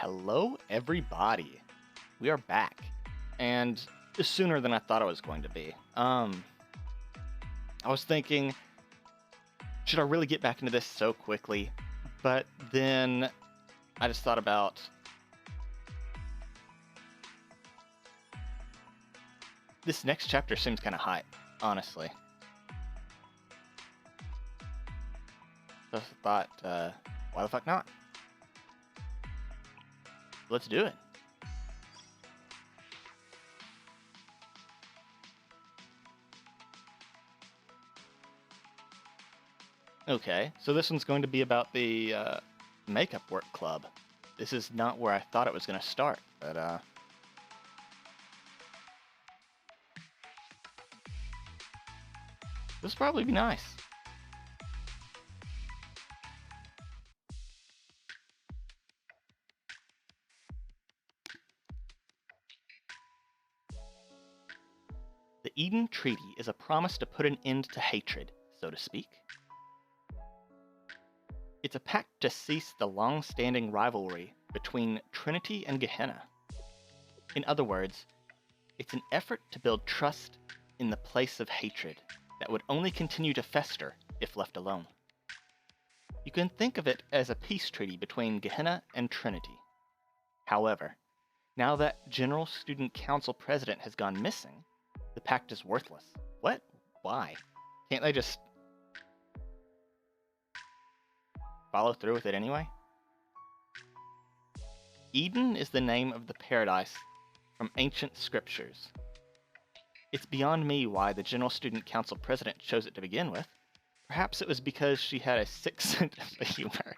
Hello, everybody. We are back, and sooner than I thought I was going to be. I was thinking, should I really get back into this so quickly? But then I just thought about this next chapter seems kind of hype, honestly. So I thought, why the fuck not? Let's do it. Okay, so this one's going to be about the makeup work club. This is not where I thought it was going to start, but this will probably be nice. The Eden Treaty is a promise to put an end to hatred, so to speak. It's a pact to cease the long-standing rivalry between Trinity and Gehenna. In other words, it's an effort to build trust in the place of hatred that would only continue to fester if left alone. You can think of it as a peace treaty between Gehenna and Trinity. However, now that General Student Council President has gone missing, the pact is worthless. What? Why? Can't they just follow through with it anyway? Eden is the name of the paradise from ancient scriptures. It's beyond me why the General Student Council President chose it to begin with. Perhaps it was because she had a sick sense of humor.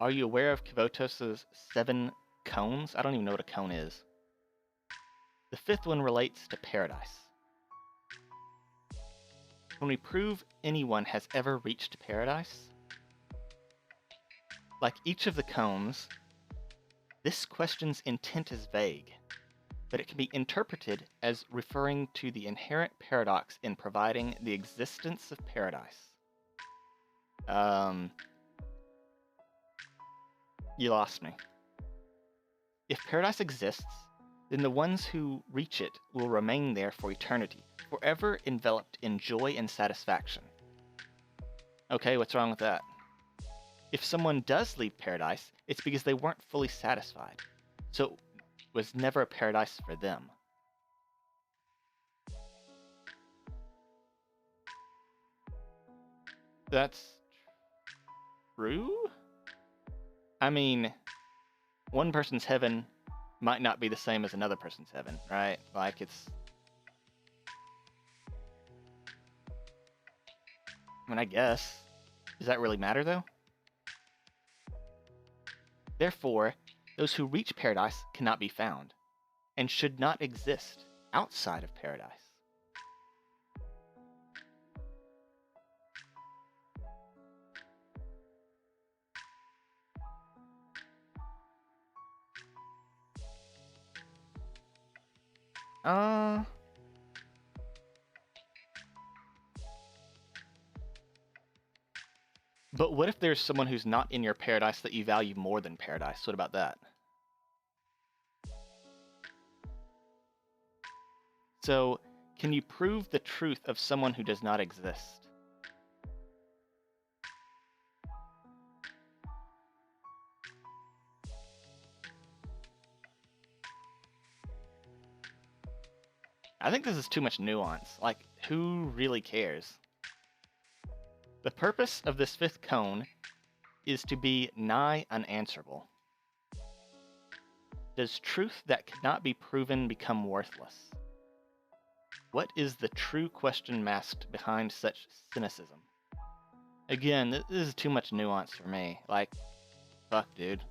Are you aware of Kvotos's 7 cones? I don't even know what a cone is. The 5th one relates to paradise. When we prove anyone has ever reached paradise, like each of the cones, this question's intent is vague, but it can be interpreted as referring to the inherent paradox in providing the existence of paradise. You lost me. If paradise exists, then the ones who reach it will remain there for eternity, forever enveloped in joy and satisfaction. Okay, what's wrong with that? If someone does leave paradise, it's because they weren't fully satisfied, so it was never a paradise for them. That's true? I mean, one person's heaven might not be the same as another person's heaven, right? Like, it's... I mean, I guess. Does that really matter, though? Therefore, those who reach paradise cannot be found, and should not exist outside of paradise. But what if there's someone who's not in your paradise that you value more than paradise? What about that? So, can you prove the truth of someone who does not exist? I think this is too much nuance. Like, who really cares? The purpose of this 5th cone is to be nigh unanswerable. Does truth that cannot be proven become worthless? What is the true question masked behind such cynicism? Again, this is too much nuance for me. Like, fuck, dude.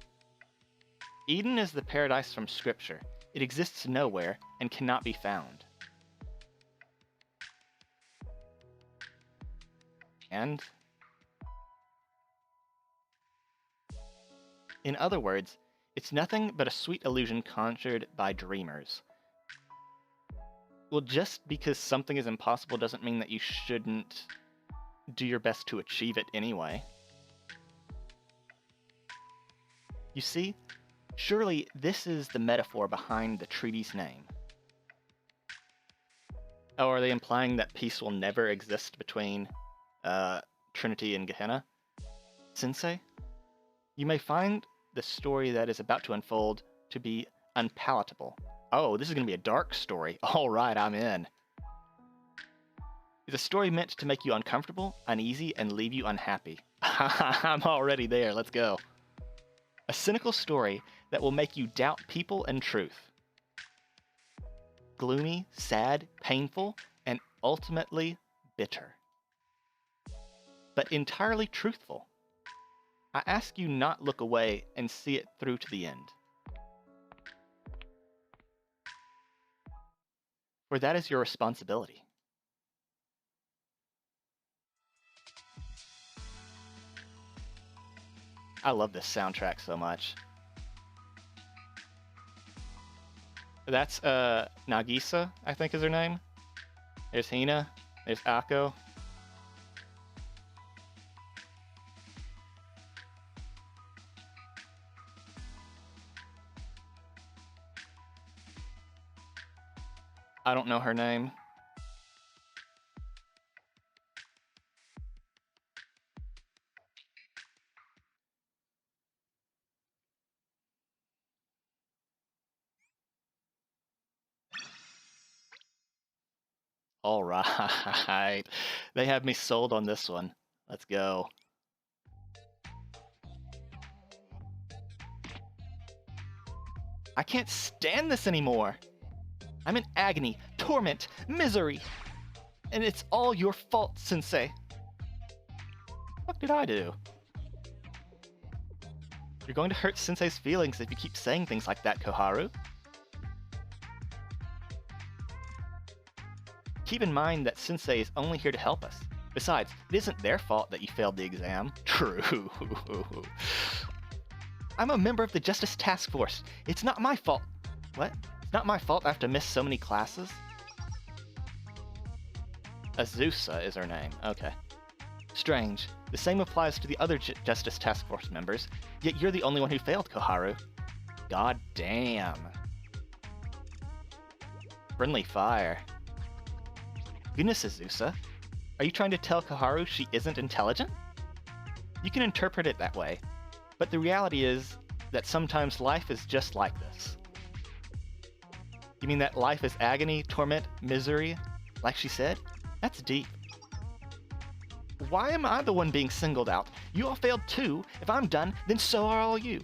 Eden is the paradise from Scripture. It exists nowhere and cannot be found. And in other words, it's nothing but a sweet illusion conjured by dreamers. Well, just because something is impossible doesn't mean that you shouldn't do your best to achieve it anyway. You see, surely this is the metaphor behind the treaty's name. Oh, are they implying that peace will never exist between Trinity and Gehenna? Sensei, you may find the story that is about to unfold to be unpalatable. Oh, this is going to be a dark story. All right, I'm in. Is a story meant to make you uncomfortable, uneasy, and leave you unhappy? I'm already there. Let's go. A cynical story that will make you doubt people and truth. Gloomy, sad, painful, and ultimately bitter. But entirely truthful. I ask you not look away and see it through to the end. For that is your responsibility. I love this soundtrack so much. That's Nagisa, I think is her name. There's Hina. There's Akko. I don't know her name. All right. They have me sold on this one. Let's go. I can't stand this anymore. I'm in agony, torment, misery. And it's all your fault, Sensei. What did I do? You're going to hurt Sensei's feelings if you keep saying things like that, Koharu. Keep in mind that Sensei is only here to help us. Besides, it isn't their fault that you failed the exam. True. I'm a member of the Justice Task Force. It's not my fault. What? It's not my fault I have to miss so many classes? Azusa is her name. Okay. Strange. The same applies to the other Justice Task Force members, yet you're the only one who failed, Koharu. God damn. Friendly fire. Goodness, Azusa. Are you trying to tell Koharu she isn't intelligent? You can interpret it that way, but the reality is that sometimes life is just like this. You mean that life is agony, torment, misery, like she said? That's deep. Why am I the one being singled out? You all failed too. If I'm done, then so are all you.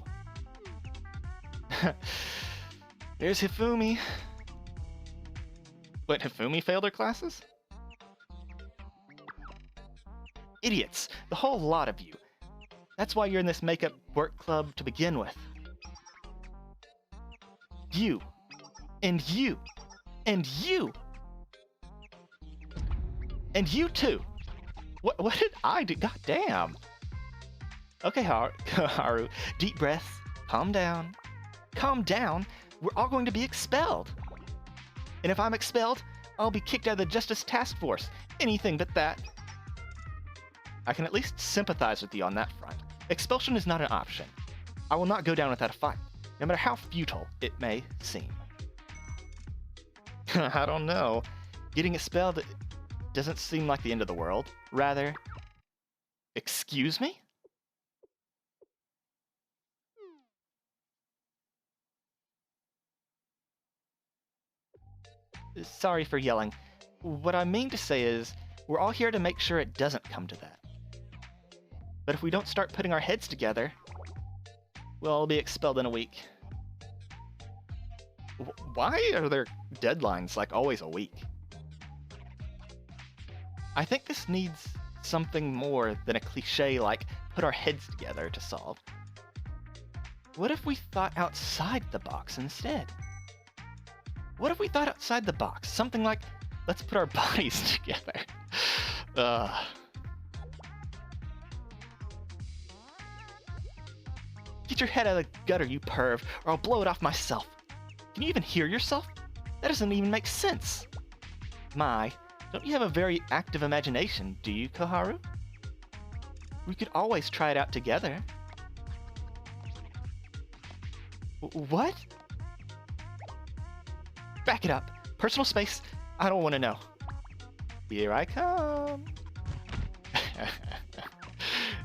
There's Hifumi. Wait, Hifumi failed her classes? Idiots, the whole lot of you. That's why you're in this makeup work club to begin with. You. And you. And you. And you too. What did I do? God damn. Okay, Haru, deep breaths. Calm down. Calm down. We're all going to be expelled. And if I'm expelled, I'll be kicked out of the Justice Task Force. Anything but that. I can at least sympathize with you on that front. Expulsion is not an option. I will not go down without a fight, no matter how futile it may seem. I don't know. Getting expelled doesn't seem like the end of the world. Rather, excuse me? Sorry for yelling. What I mean to say is, we're all here to make sure it doesn't come to that. But if we don't start putting our heads together, we'll all be expelled in a week. Why are there deadlines like always a week? I think this needs something more than a cliche like put our heads together to solve. What if we thought outside the box instead? What if we thought outside the box? Something like, let's put our bodies together. Get your head out of the gutter, you perv, or I'll blow it off myself. Can you even hear yourself? That doesn't even make sense. My, Don't you have a very active imagination, do you, Koharu? We could always try it out together. What? Back it up. Personal space? I don't want to know. Here I come.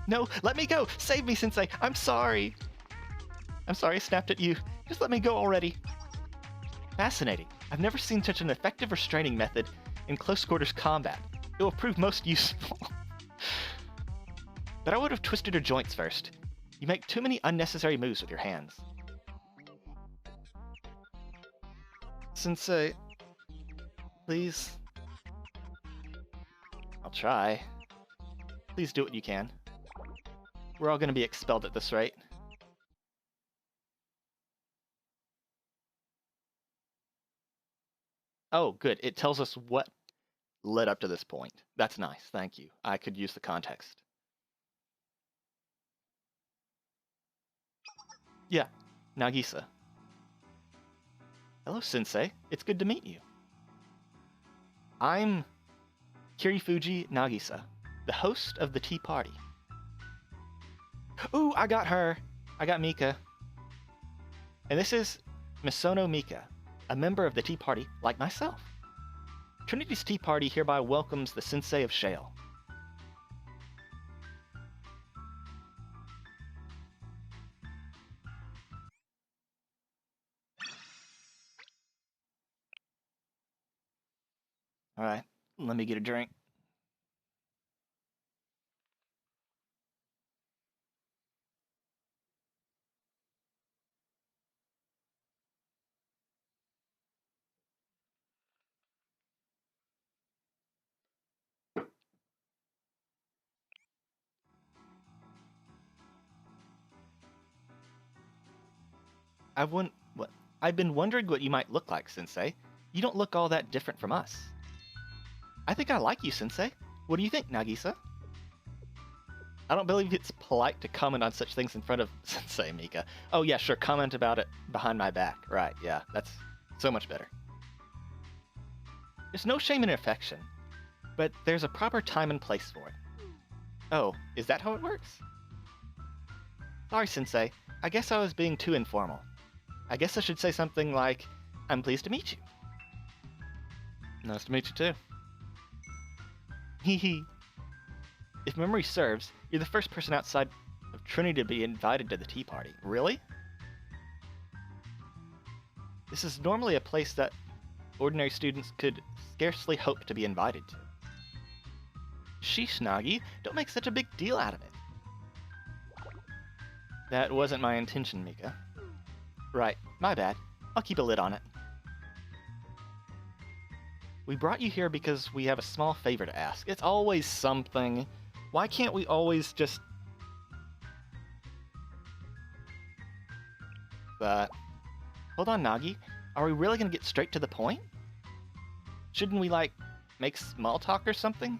No, let me go. Save me, Sensei. I'm sorry. I'm sorry I snapped at you. Just let me go already. Fascinating. I've never seen such an effective restraining method in close quarters combat. It will prove most useful. But I would have twisted her joints first. You make too many unnecessary moves with your hands. Sensei, please. I'll try. Please do what you can. We're all going to be expelled at this rate. Oh, good. It tells us what led up to this point. That's nice. Thank you. I could use the context. Yeah, Nagisa. Hello, Sensei. It's good to meet you. I'm Kirifuji Nagisa, the host of the tea party. Ooh, I got her. I got Mika. And this is Misono Mika, a member of the tea party like myself. Trinity's tea party hereby welcomes the Sensei of Shale. Alright, let me get a drink. I've been wondering what you might look like, Sensei. You don't look all that different from us. I think I like you, Sensei. What do you think, Nagisa? I don't believe it's polite to comment on such things in front of Sensei, Mika. Oh yeah, sure, comment about it behind my back. Right, yeah, that's so much better. There's no shame in affection, but there's a proper time and place for it. Oh, is that how it works? Sorry, Sensei. I guess I was being too informal. I guess I should say something like, I'm pleased to meet you. Nice to meet you too. Hee hee. If memory serves, you're the first person outside of Trinity to be invited to the tea party. Really? This is normally a place that ordinary students could scarcely hope to be invited to. Sheesh, Nagi, don't make such a big deal out of it. That wasn't my intention, Mika. Right, my bad. I'll keep a lid on it. We brought you here because we have a small favor to ask. It's always something. Why can't we always just... But... Hold on, Nagi. Are we really gonna get straight to the point? Shouldn't we, like, make small talk or something?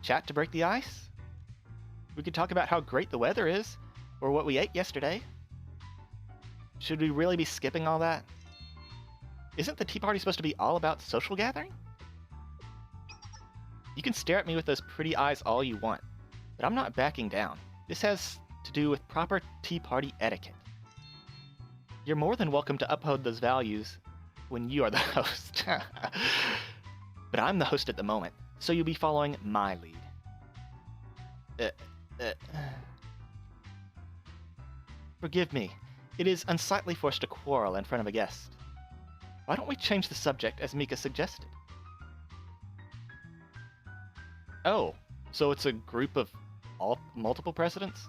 Chat to break the ice? We could talk about how great the weather is, or what we ate yesterday. Should we really be skipping all that? Isn't the tea party supposed to be all about social gathering? You can stare at me with those pretty eyes all you want, but I'm not backing down. This has to do with proper tea party etiquette. You're more than welcome to uphold those values when you are the host. But I'm the host at the moment, so you'll be following my lead. Forgive me. It is unsightly for us to quarrel in front of a guest. Why don't we change the subject as Mika suggested? Oh, so it's a group of multiple presidents?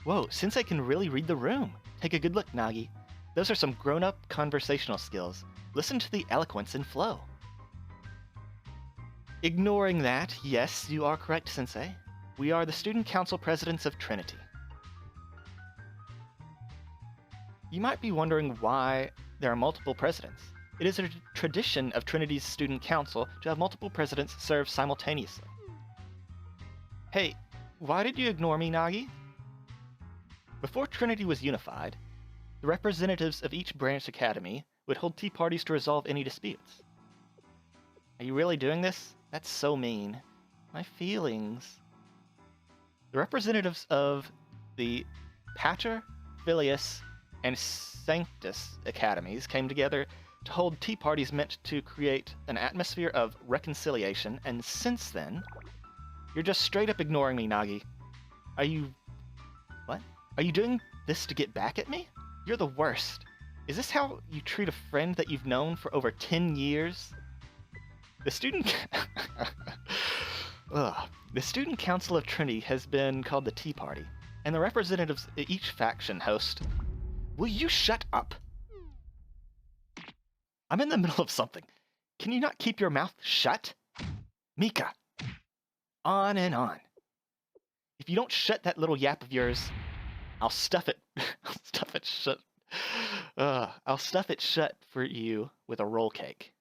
Whoa, Sensei can really read the room. Take a good look, Nagi. Those are some grown-up conversational skills. Listen to the eloquence and flow. Ignoring that, yes, you are correct, Sensei. We are the Student Council Presidents of Trinity. You might be wondering why there are multiple presidents. It is a tradition of Trinity's Student Council to have multiple presidents serve simultaneously. Hey, why did you ignore me, Nagi? Before Trinity was unified, the representatives of each branch academy would hold tea parties to resolve any disputes. Are you really doing this? That's so mean. My feelings. The representatives of the Pater, Filius, and Sanctus academies came together to hold tea parties meant to create an atmosphere of reconciliation, and since then, you're just straight up ignoring me, Nagi. Are you... what? Are you doing this to get back at me? You're the worst. Is this how you treat a friend that you've known for over 10 years? The student... Ugh. The Student Council of Trinity has been called the Tea Party, and the representatives of each faction host... Will you shut up? I'm in the middle of something. Can you not keep your mouth shut? Mika. On and on. If you don't shut that little yap of yours, I'll stuff it. I'll stuff it shut. I'll stuff it shut for you with a roll cake.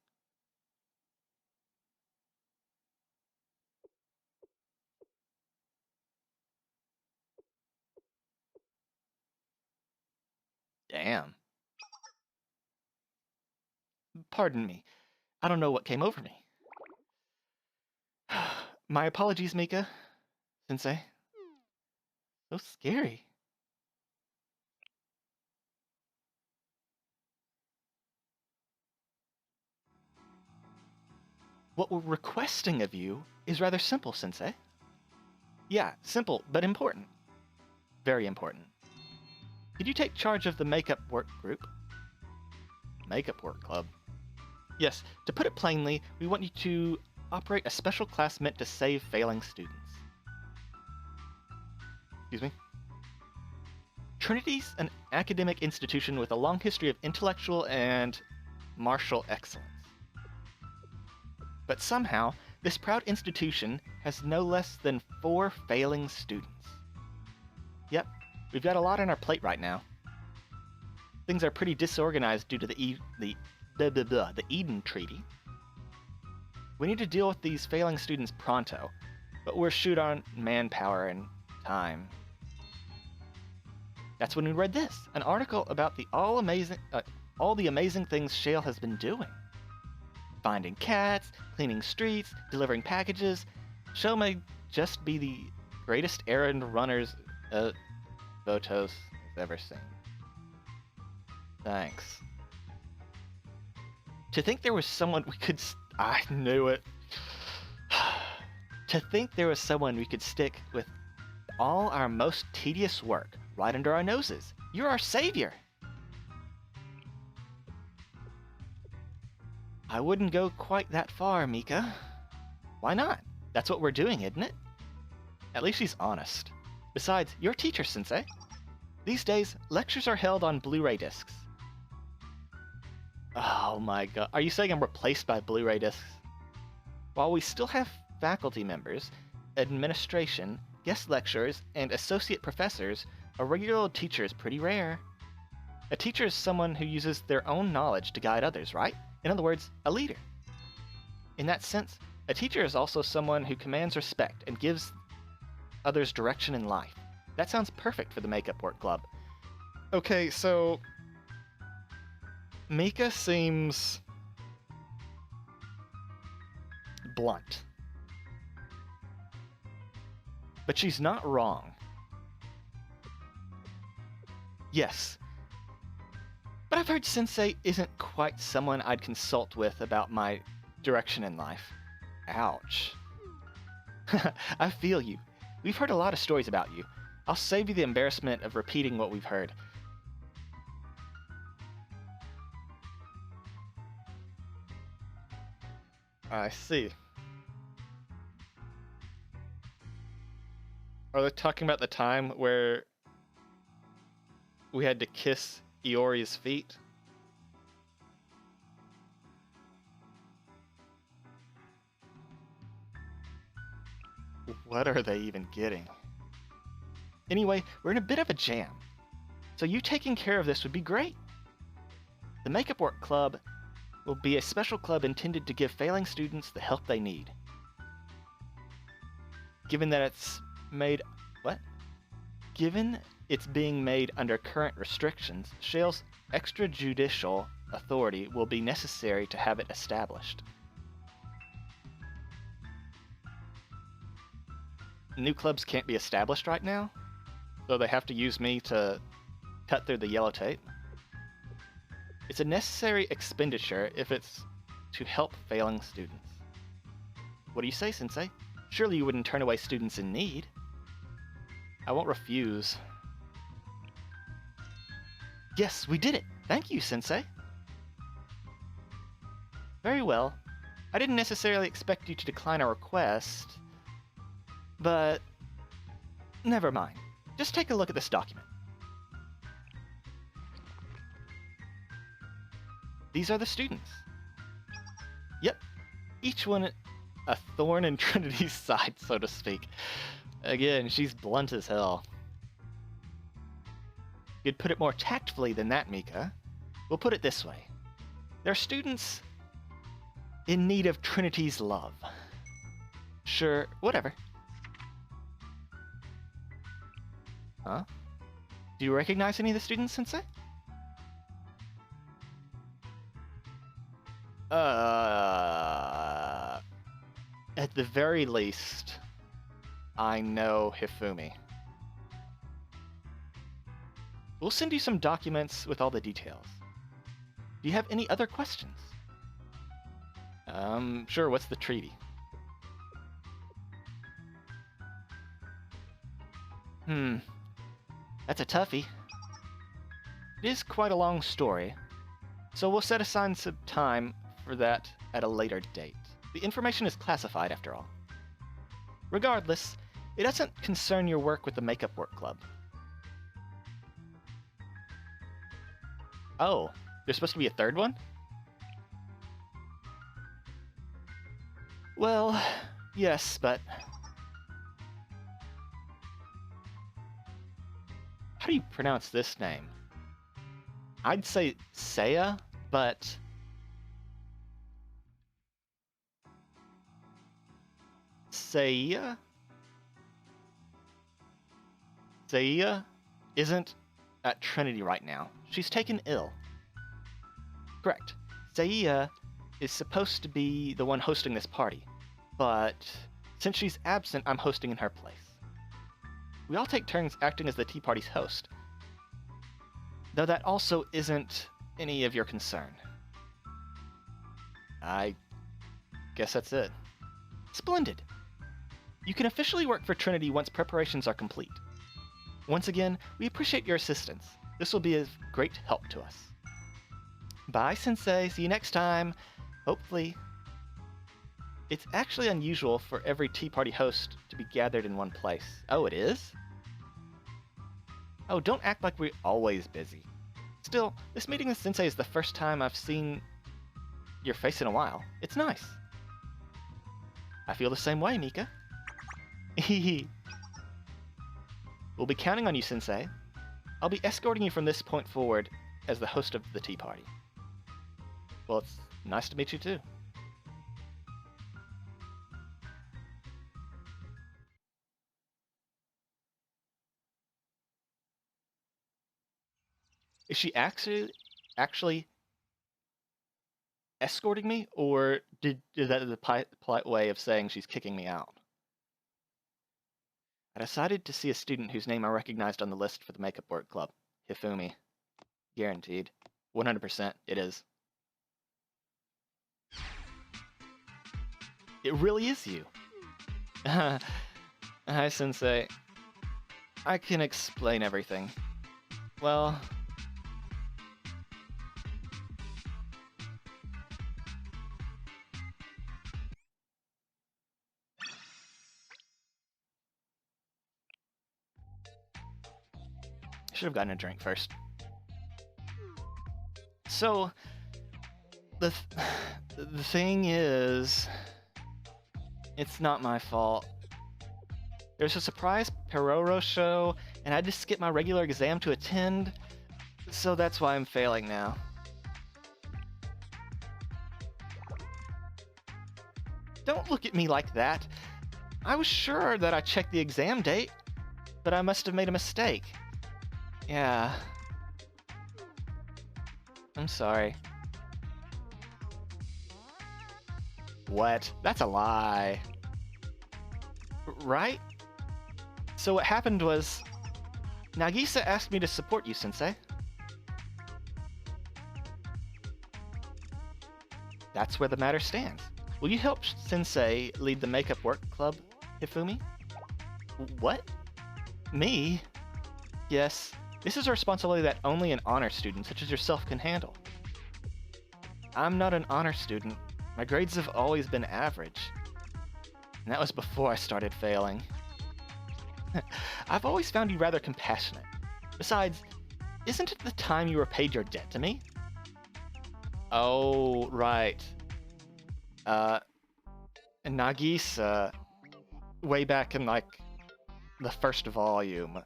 Damn. Pardon me. I don't know what came over me. My apologies, Mika. Sensei. So scary. What we're requesting of you is rather simple, Sensei. Yeah, simple, but important. Very important. Could you take charge of the makeup work group? Makeup work club? Yes, to put it plainly, we want you to operate a special class meant to save failing students. Excuse me? Trinity's an academic institution with a long history of intellectual and martial excellence. But somehow, this proud institution has no less than 4 failing students. Yep, we've got a lot on our plate right now. Things are pretty disorganized due to the Eden Treaty. We need to deal with these failing students pronto, but we're short on manpower and time. That's when we read this, an article about all the amazing things Shale has been doing. Finding cats, cleaning streets, delivering packages. Shale may just be the greatest errand runners Votos has ever seen. Thanks. To think there was someone we could... I knew it. To think there was someone we could stick with all our most tedious work right under our noses. You're our savior. I wouldn't go quite that far, Mika. Why not? That's what we're doing, isn't it? At least she's honest. Besides, you're a teacher, Sensei. These days, lectures are held on Blu-ray discs. Oh my god. Are you saying I'm replaced by Blu-ray discs? While we still have faculty members, administration, guest lecturers, and associate professors, a regular teacher is pretty rare. A teacher is someone who uses their own knowledge to guide others, right? In other words, a leader. In that sense, a teacher is also someone who commands respect and gives others direction in life. That sounds perfect for the Makeup Work Club. Okay, so... Mika seems... blunt. But she's not wrong. Yes. But I've heard Sensei isn't quite someone I'd consult with about my direction in life. Ouch. I feel you. We've heard a lot of stories about you. I'll save you the embarrassment of repeating what we've heard. I see. Are they talking about the time where we had to kiss Iori's feet? What are they even getting? Anyway, we're in a bit of a jam, so you taking care of this would be great. The Makeup Work Club will be a special club intended to give failing students the help they need. Given that it's made... what? Given it's being made under current restrictions, Shale's extrajudicial authority will be necessary to have it established. new clubs can't be established right now, so they have to use me to cut through the yellow tape. It's a necessary expenditure if it's to help failing students. What do you say, Sensei? Surely you wouldn't turn away students in need. I won't refuse. Yes, we did it! Thank you, Sensei! Very well. I didn't necessarily expect you to decline our request, but never mind. Just take a look at this document. These are the students. Yep, each one a thorn in Trinity's side, so to speak. Again, she's blunt as hell. You'd put it more tactfully than that, Mika. We'll put it this way. They're students in need of Trinity's love. Sure, whatever. Huh? Do you recognize any of the students, Sensei? At the very least, I know Hifumi. We'll send you some documents with all the details. Do you have any other questions? Sure, what's the treaty? That's a toughie. It is quite a long story, so we'll set aside some time for that at a later date. The information is classified, after all. Regardless, it doesn't concern your work with the Makeup Work Club. Oh, there's supposed to be a third one? Well, yes, but... How do you pronounce this name? I'd say Saya, but... Saya? Saya isn't at Trinity right now. She's taken ill. Correct. Saya is supposed to be the one hosting this party, but since she's absent, I'm hosting in her place. We all take turns acting as the tea party's host, though that also isn't any of your concern. I guess that's it. Splendid! You can officially work for Trinity once preparations are complete. Once again, we appreciate your assistance. This will be of great help to us. Bye, Sensei. See you next time. Hopefully. It's actually unusual for every tea party host to be gathered in one place. Oh, it is? Oh, don't act like we're always busy. Still, this meeting with Sensei is the first time I've seen your face in a while. It's nice. I feel the same way, Mika. Hehe. We'll be counting on you, Sensei. I'll be escorting you from this point forward as the host of the tea party. Well, it's nice to meet you too. Is she actually escorting me, or is that the polite way of saying she's kicking me out? I decided to see a student whose name I recognized on the list for the Makeup Work Club. Hifumi. Guaranteed. 100% it is. It really is you. Hi, Sensei. I can explain everything. Well... Should have gotten a drink first. So, the thing is, it's not my fault. There's a surprise Peroro show, and I just skipped my regular exam to attend, so that's why I'm failing now. Don't look at me like that. I was sure that I checked the exam date, but I must have made a mistake. Yeah. I'm sorry. What? That's a lie. Right? So what happened was, Nagisa asked me to support you, Sensei. That's where the matter stands. Will you help Sensei lead the makeup work club, Hifumi? What? Me? Yes. This is a responsibility that only an honor student such as yourself can handle. I'm not an honor student. My grades have always been average. And that was before I started failing. I've always found you rather compassionate. Besides, isn't it the time you repaid your debt to me? Oh, right. Nagisa, way back in, like, the first volume,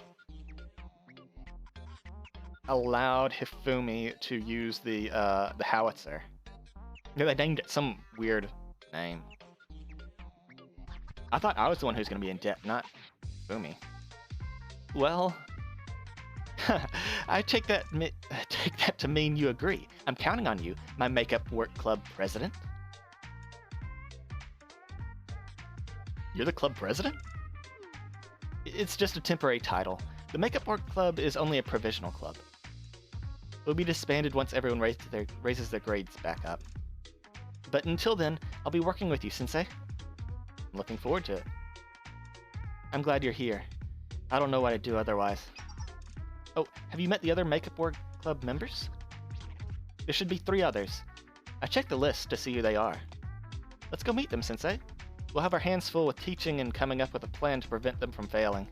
allowed Hifumi to use the howitzer. Yeah, they named it some weird name. I thought I was the one who's going to be in debt, not Hifumi. Well, I take that to mean you agree. I'm counting on you, my makeup work club president. You're the club president? It's just a temporary title. The makeup work club is only a provisional club. It'll be disbanded once everyone raises their grades back up. But until then, I'll be working with you, Sensei. I'm looking forward to it. I'm glad you're here. I don't know what I'd do otherwise. Oh, have you met the other makeup work club members? There should be 3 others. I checked the list to see who they are. Let's go meet them, Sensei. We'll have our hands full with teaching and coming up with a plan to prevent them from failing.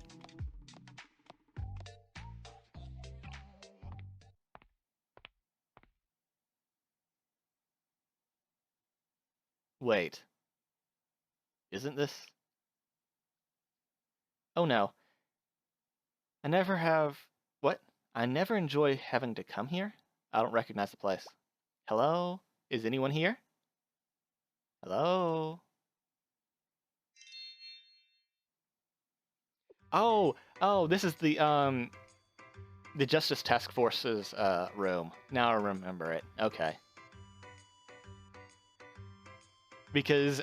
Wait. Isn't this... Oh no. I never have... What? I never enjoy having to come here? I don't recognize the place. Hello? Is anyone here? Hello? Oh, this is the Justice Task Force's room. Now I remember it. Okay. Because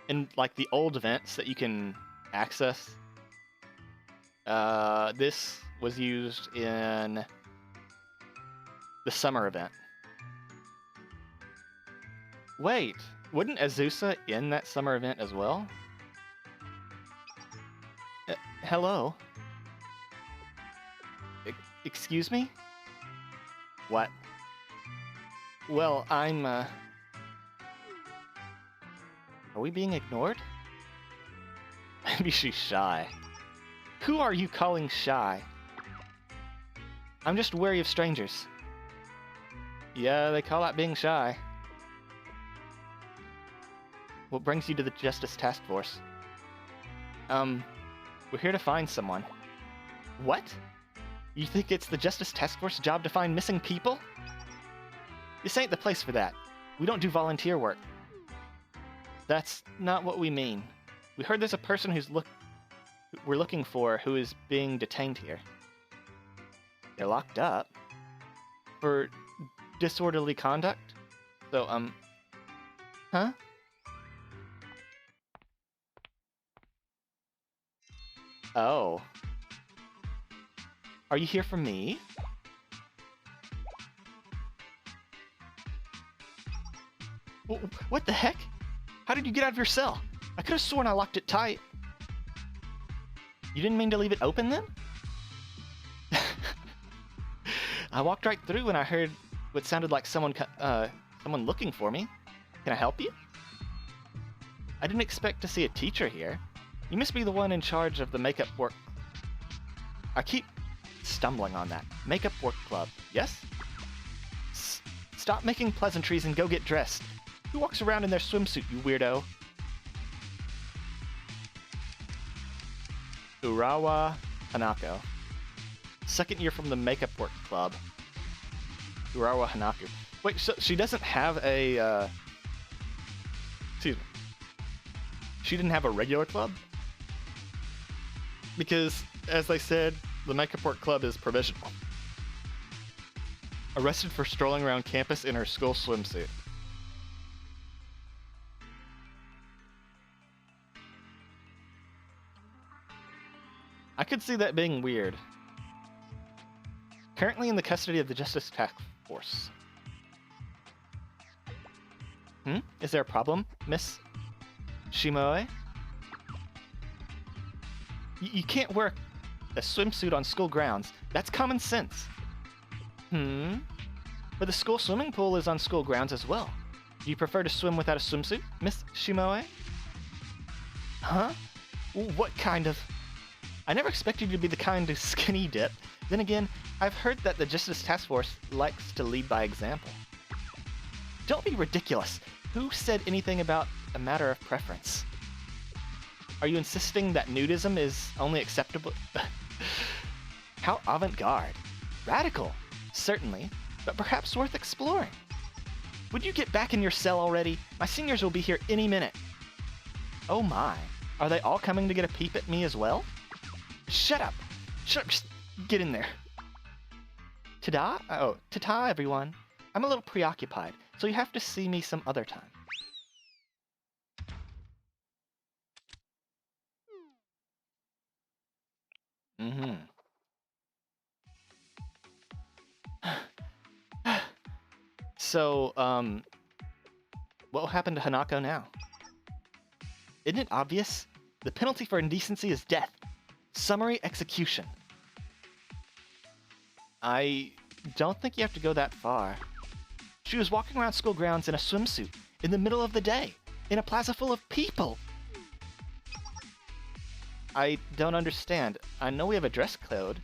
in like the old events that you can access, this was used in the summer event. Wait, wouldn't Azusa in that summer event as well? Hello? Excuse me? What? Well, Are we being ignored? Maybe she's shy. Who are you calling shy? I'm just wary of strangers. Yeah, they call that being shy. What brings you to the Justice Task Force? We're here to find someone. What? You think it's the Justice Task Force's job to find missing people? This ain't the place for that. We don't do volunteer work. That's not what we mean. We heard there's a person we're looking for who is being detained here. They're locked up? For disorderly conduct? So, huh? Oh. Are you here for me? What the heck? How did you get out of your cell? I could have sworn I locked it tight. You didn't mean to leave it open then? I walked right through and I heard what sounded like someone looking for me. Can I help you? I didn't expect to see a teacher here. You must be the one in charge of the makeup work. I keep stumbling on that. Makeup work club, yes? Stop making pleasantries and go get dressed. Who walks around in their swimsuit, you weirdo? Urawa Hanako. Second year from the makeup work club. Urawa Hanako. Wait, so she doesn't have a, excuse me. She didn't have a regular club? Because, as they said, the makeup work club is provisional. Arrested for strolling around campus in her school swimsuit. I could see that being weird. Currently in the custody of the Justice Task Force. Is there a problem, Miss Shimoe? You can't wear a swimsuit on school grounds. That's common sense. But the school swimming pool is on school grounds as well. Do you prefer to swim without a swimsuit, Miss Shimoe? Huh? What kind of... I never expected you to be the kind of skinny dip. Then again, I've heard that the Justice Task Force likes to lead by example. Don't be ridiculous. Who said anything about a matter of preference? Are you insisting that nudism is only acceptable? How avant-garde. Radical, certainly, but perhaps worth exploring. Would you get back in your cell already? My seniors will be here any minute. Oh my, are they all coming to get a peep at me as well? Shut up! Shut up, just get in there. Ta-da? Oh, ta-ta everyone. I'm a little preoccupied, so you have to see me some other time. So, what will happen to Hanako now? Isn't it obvious? The penalty for indecency is death. Summary execution. I don't think you have to go that far. She was walking around school grounds in a swimsuit, in the middle of the day, in a plaza full of people. I don't understand. I know we have a dress code,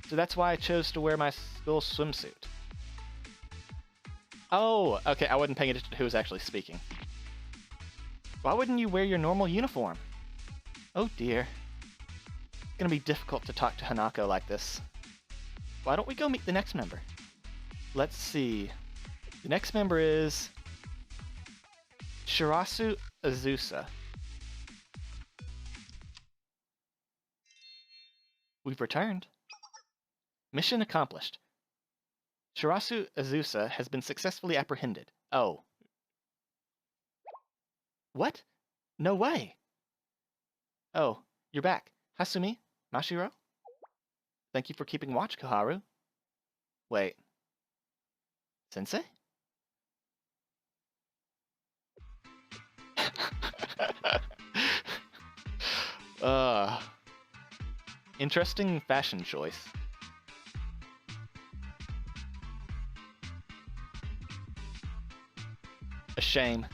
so that's why I chose to wear my school swimsuit. Oh, okay, I wasn't paying attention to who was actually speaking. Why wouldn't you wear your normal uniform? Oh dear. It's gonna be difficult to talk to Hanako like this. Why don't we go meet the next member? Let's see. The next member is... Shirasu Azusa. We've returned. Mission accomplished. Shirasu Azusa has been successfully apprehended. Oh. What? No way! Oh, you're back. Hasumi? Mashiro? Thank you for keeping watch, Koharu. Wait. Sensei? Interesting fashion choice. A shame.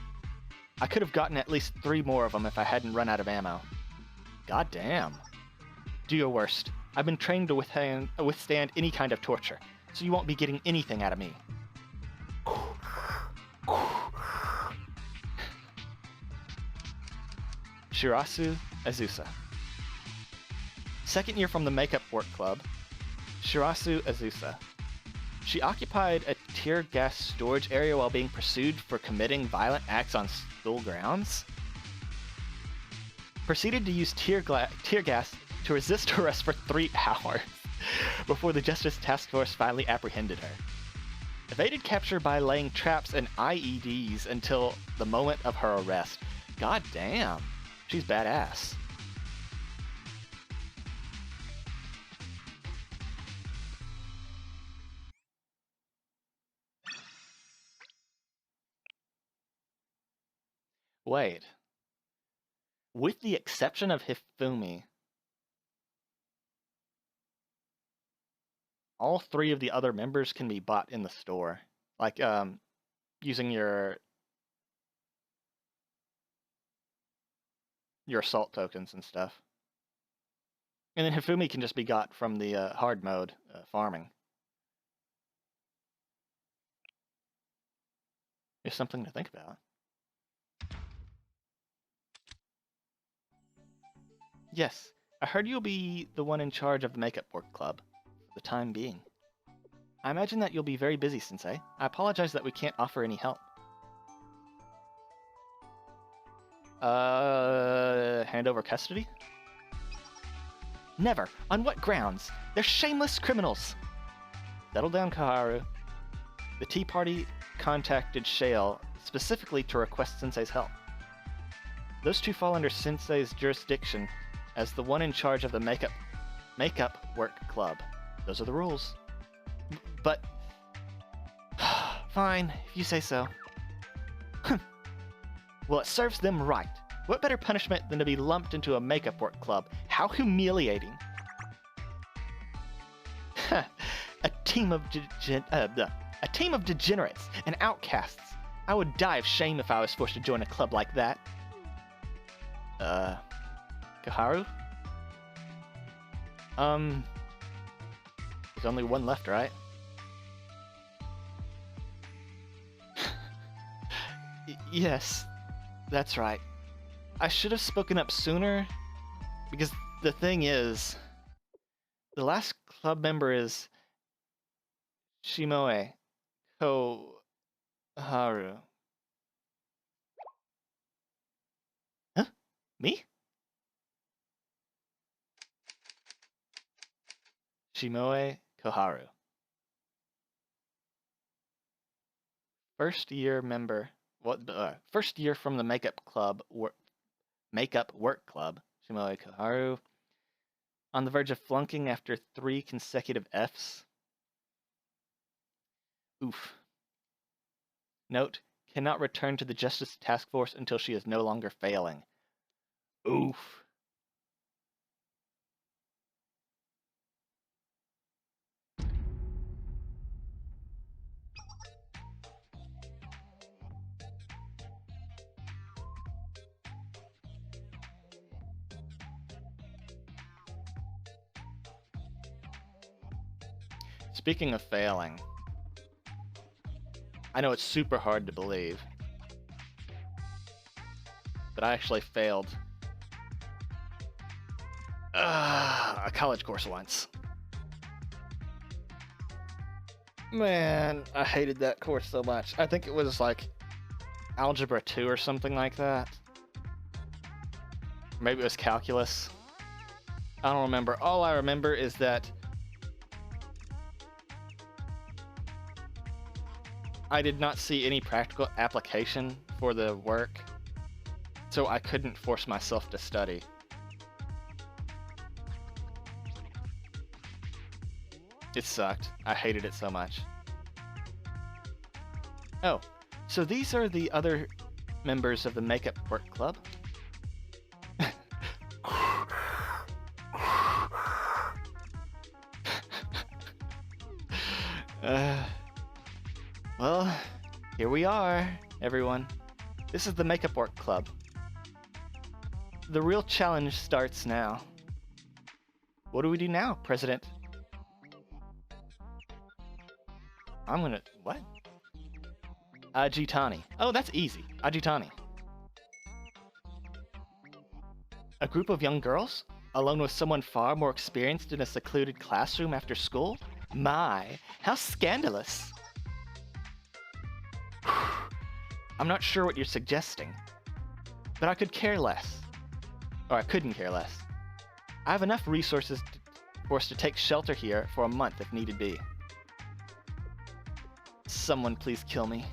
I could have gotten at least 3 more of them if I hadn't run out of ammo. God damn. Do your worst. I've been trained to withstand any kind of torture, so you won't be getting anything out of me. Shirasu Azusa. Second year from the Makeup Work Club, Shirasu Azusa. She occupied a tear gas storage area while being pursued for committing violent acts on school grounds. Proceeded to use tear gas to resist arrest for 3 hours before the Justice Task Force finally apprehended her. Evaded capture by laying traps and IEDs until the moment of her arrest. God damn, she's badass. Wait. With the exception of Hifumi, all 3 of the other members can be bought in the store. Like, using your assault tokens and stuff. And then Hifumi can just be got from the hard mode farming. It's something to think about. Yes, I heard you'll be the one in charge of the Makeup Work Club, for the time being. I imagine that you'll be very busy, Sensei. I apologize that we can't offer any help. Hand over custody? Never! On what grounds? They're shameless criminals! Settle down, Koharu. The Tea Party contacted Shale specifically to request Sensei's help. Those 2 fall under Sensei's jurisdiction as the one in charge of the Makeup Makeup Work Club. Those are the rules. But fine, if you say so. Well, it serves them right. What better punishment than to be lumped into a makeup work club? How humiliating. a team of degenerates and outcasts. I would die of shame if I was forced to join a club like that. Koharu? There's only one left, right? Yes, that's right. I should have spoken up sooner, because the thing is, the last club member is Shimoe Koharu. Huh? Me? Shimoe Koharu. First year member. First year from the makeup work club. Shimoe Koharu. On the verge of flunking after 3 consecutive Fs. Oof. Note, cannot return to the Justice Task Force until she is no longer failing. Oof. Speaking of failing, I know it's super hard to believe, but I actually failed a college course once. Man, I hated that course so much. I think it was like Algebra 2 or something like that. Maybe it was calculus. I don't remember. All I remember is that I did not see any practical application for the work, so I couldn't force myself to study. It sucked. I hated it so much. Oh, so these are the other members of the Makeup Work Club? Well, here we are, everyone. This is the Makeup Work Club. The real challenge starts now. What do we do now, President? What? Ajitani. Oh, that's easy. Ajitani. A group of young girls? Alone with someone far more experienced in a secluded classroom after school? My, how scandalous. I'm not sure what you're suggesting, but I could care less. Or I couldn't care less. I have enough resources for us to take shelter here for a month if needed be. Someone please kill me.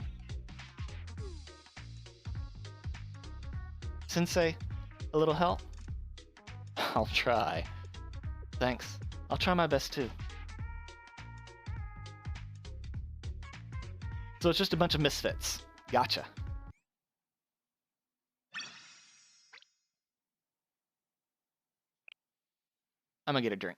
Sensei, a little help? I'll try. Thanks. I'll try my best too. So it's just a bunch of misfits. Gotcha. I'm gonna get a drink.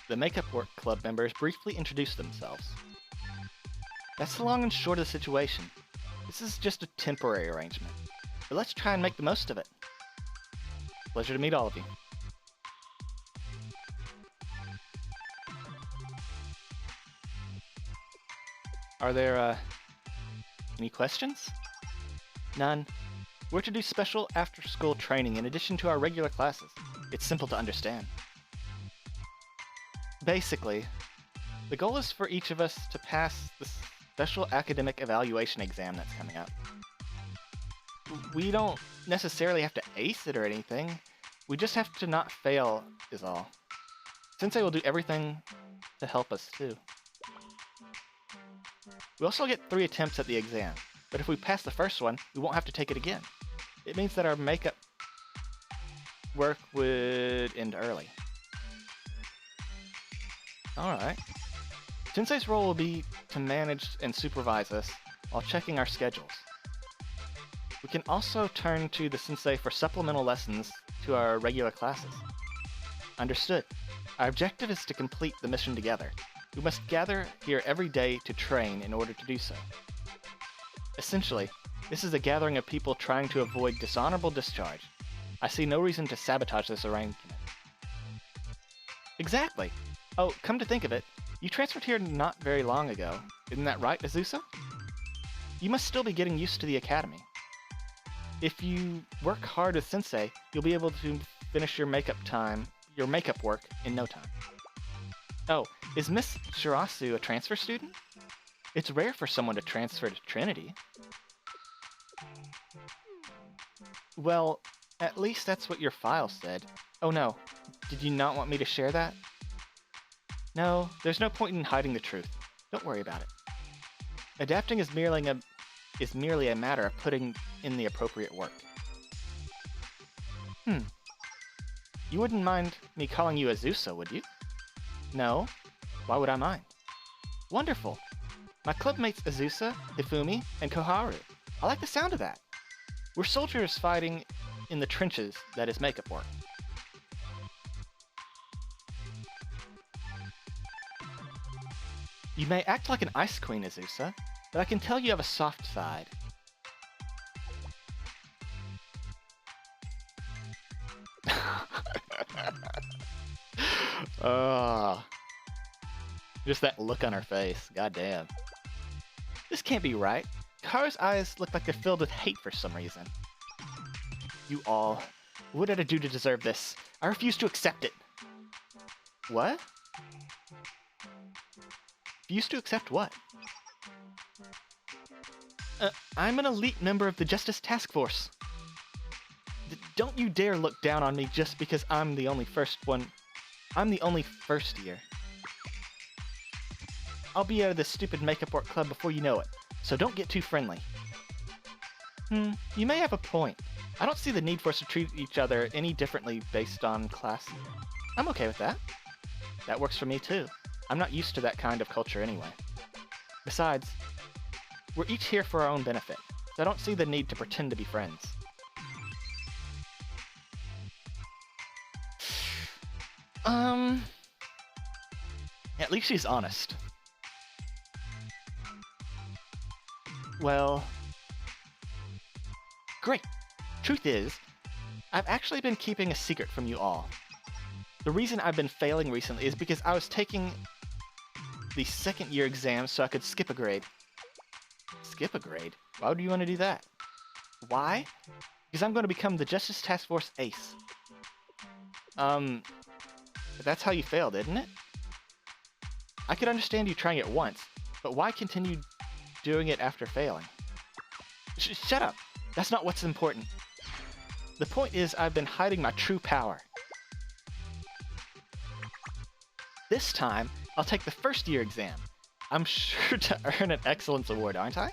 The Makeup Work Club members briefly introduce themselves. That's the long and short of the situation. This is just a temporary arrangement, but let's try and make the most of it. Pleasure to meet all of you. Are there, any questions? None. We're to do special after-school training in addition to our regular classes. It's simple to understand. Basically, the goal is for each of us to pass the special academic evaluation exam that's coming up. We don't necessarily have to ace it or anything. We just have to not fail, is all. Sensei will do everything to help us, too. We also get 3 attempts at the exam, but if we pass the first one, we won't have to take it again. It means that our makeup work would end early. Alright. Sensei's role will be to manage and supervise us while checking our schedules. We can also turn to the sensei for supplemental lessons to our regular classes. Understood. Our objective is to complete the mission together. We must gather here every day to train in order to do so. Essentially, this is a gathering of people trying to avoid dishonorable discharge. I see no reason to sabotage this arrangement. Exactly. Oh, come to think of it, you transferred here not very long ago. Isn't that right, Azusa? You must still be getting used to the academy. If you work hard with Sensei, you'll be able to finish your makeup work in no time. Oh, is Miss Shirasu a transfer student? It's rare for someone to transfer to Trinity. Well, at least that's what your file said. Oh no, did you not want me to share that? No, there's no point in hiding the truth. Don't worry about it. Adapting is merely a matter of putting in the appropriate work. You wouldn't mind me calling you Azusa, would you? No? Why would I mind? Wonderful! My clubmates Azusa, Hifumi, and Koharu. I like the sound of that. We're soldiers fighting in the trenches that is makeup work. You may act like an ice queen, Azusa, but I can tell you have a soft side. Just that look on her face. Goddamn. This can't be right. Karu's eyes look like they're filled with hate for some reason. You all. What did I do to deserve this? I refuse to accept it. What? Refuse to accept what? I'm an elite member of the Justice Task Force. Don't you dare look down on me just because I'm the only first year. I'll be out of this stupid makeup work club before you know it, so don't get too friendly. You may have a point. I don't see the need for us to treat each other any differently based on class. I'm okay with that. That works for me too. I'm not used to that kind of culture anyway. Besides, we're each here for our own benefit, so I don't see the need to pretend to be friends. At least she's honest. Well... Great! Truth is, I've actually been keeping a secret from you all. The reason I've been failing recently is because I was taking the second year exam so I could skip a grade. Skip a grade? Why would you want to do that? Why? Because I'm going to become the Justice Task Force ace. But that's how you failed, isn't it? I could understand you trying it once, but why continue doing it after failing? Shut up! That's not what's important. The point is I've been hiding my true power. This time, I'll take the first year exam. I'm sure to earn an excellence award, aren't I?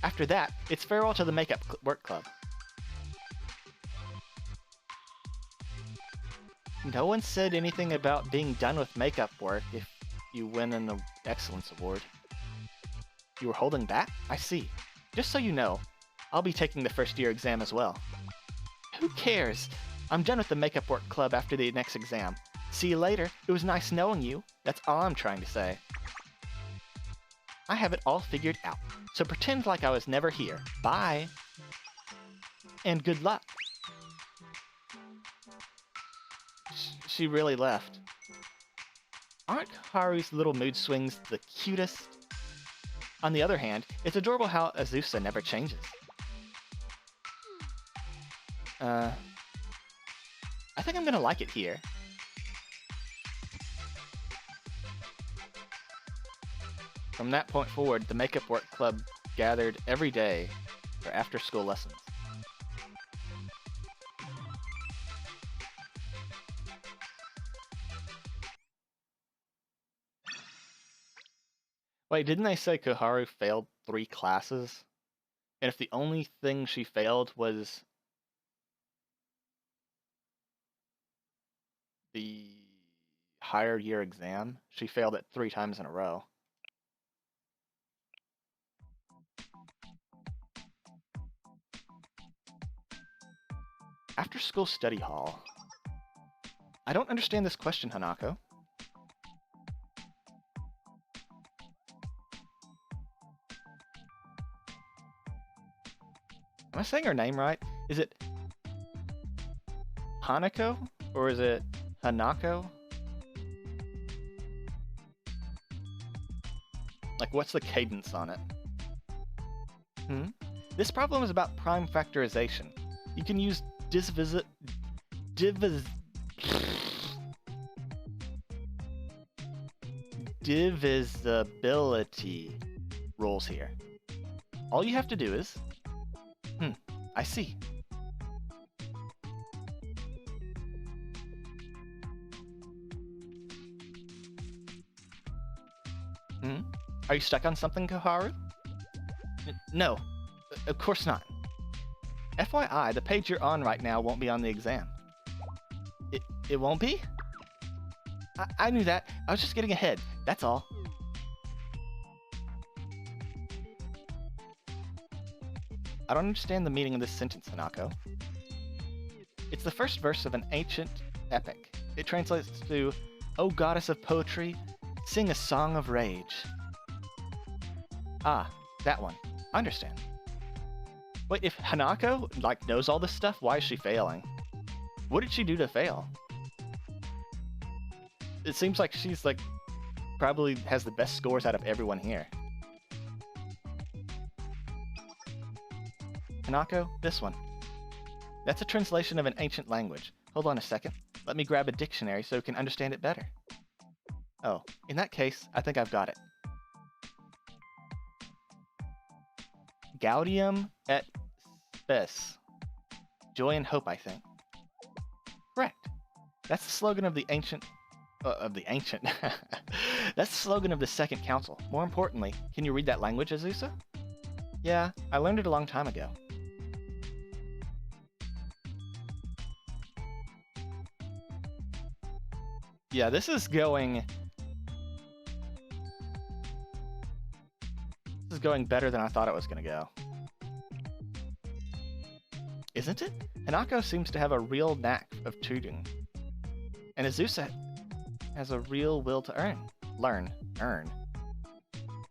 After that, it's farewell to the makeup work club. No one said anything about being done with makeup work if you win an excellence award. You were holding back? I see. Just so you know, I'll be taking the first year exam as well. Who cares? I'm done with the makeup work club after the next exam. See you later. It was nice knowing you. That's all I'm trying to say. I have it all figured out, so pretend like I was never here. Bye. And good luck. She really left. Aren't Haru's little mood swings the cutest? On the other hand, it's adorable how Azusa never changes. I think I'm gonna like it here. From that point forward, the Makeup Work Club gathered every day for after-school lessons. Wait, didn't they say Koharu failed 3 classes? And if the only thing she failed was the higher year exam, she failed it 3 times in a row. After school study hall. I don't understand this question, Hanako. Am I saying her name right? Is it Hanako? Or is it Hanako? Like, what's the cadence on it? This problem is about prime factorization. You can use divisibility rules here. All you have to do is... I see. Are you stuck on something, Koharu? No, of course not. FYI, the page you're on right now won't be on the exam. It won't be? I knew that. I was just getting ahead. That's all. I don't understand the meaning of this sentence, Hanako. It's the first verse of an ancient epic. It translates to, "O goddess of poetry, sing a song of rage." Ah, that one. I understand. Wait, if Hanako, knows all this stuff, why is she failing? What did she do to fail? It seems like she's, probably has the best scores out of everyone here. Hanako, this one. That's a translation of an ancient language. Hold on a second. Let me grab a dictionary so we can understand it better. Oh, in that case, I think I've got it. Gaudium et Spes. Joy and hope, I think. Correct. That's the slogan of the ancient... That's the slogan of the Second Council. More importantly, can you read that language, Azusa? Yeah, I learned it a long time ago. Yeah, this is going better than I thought it was going to go. Isn't it? Hanako seems to have a real knack of tutoring. And Azusa has a real will to earn.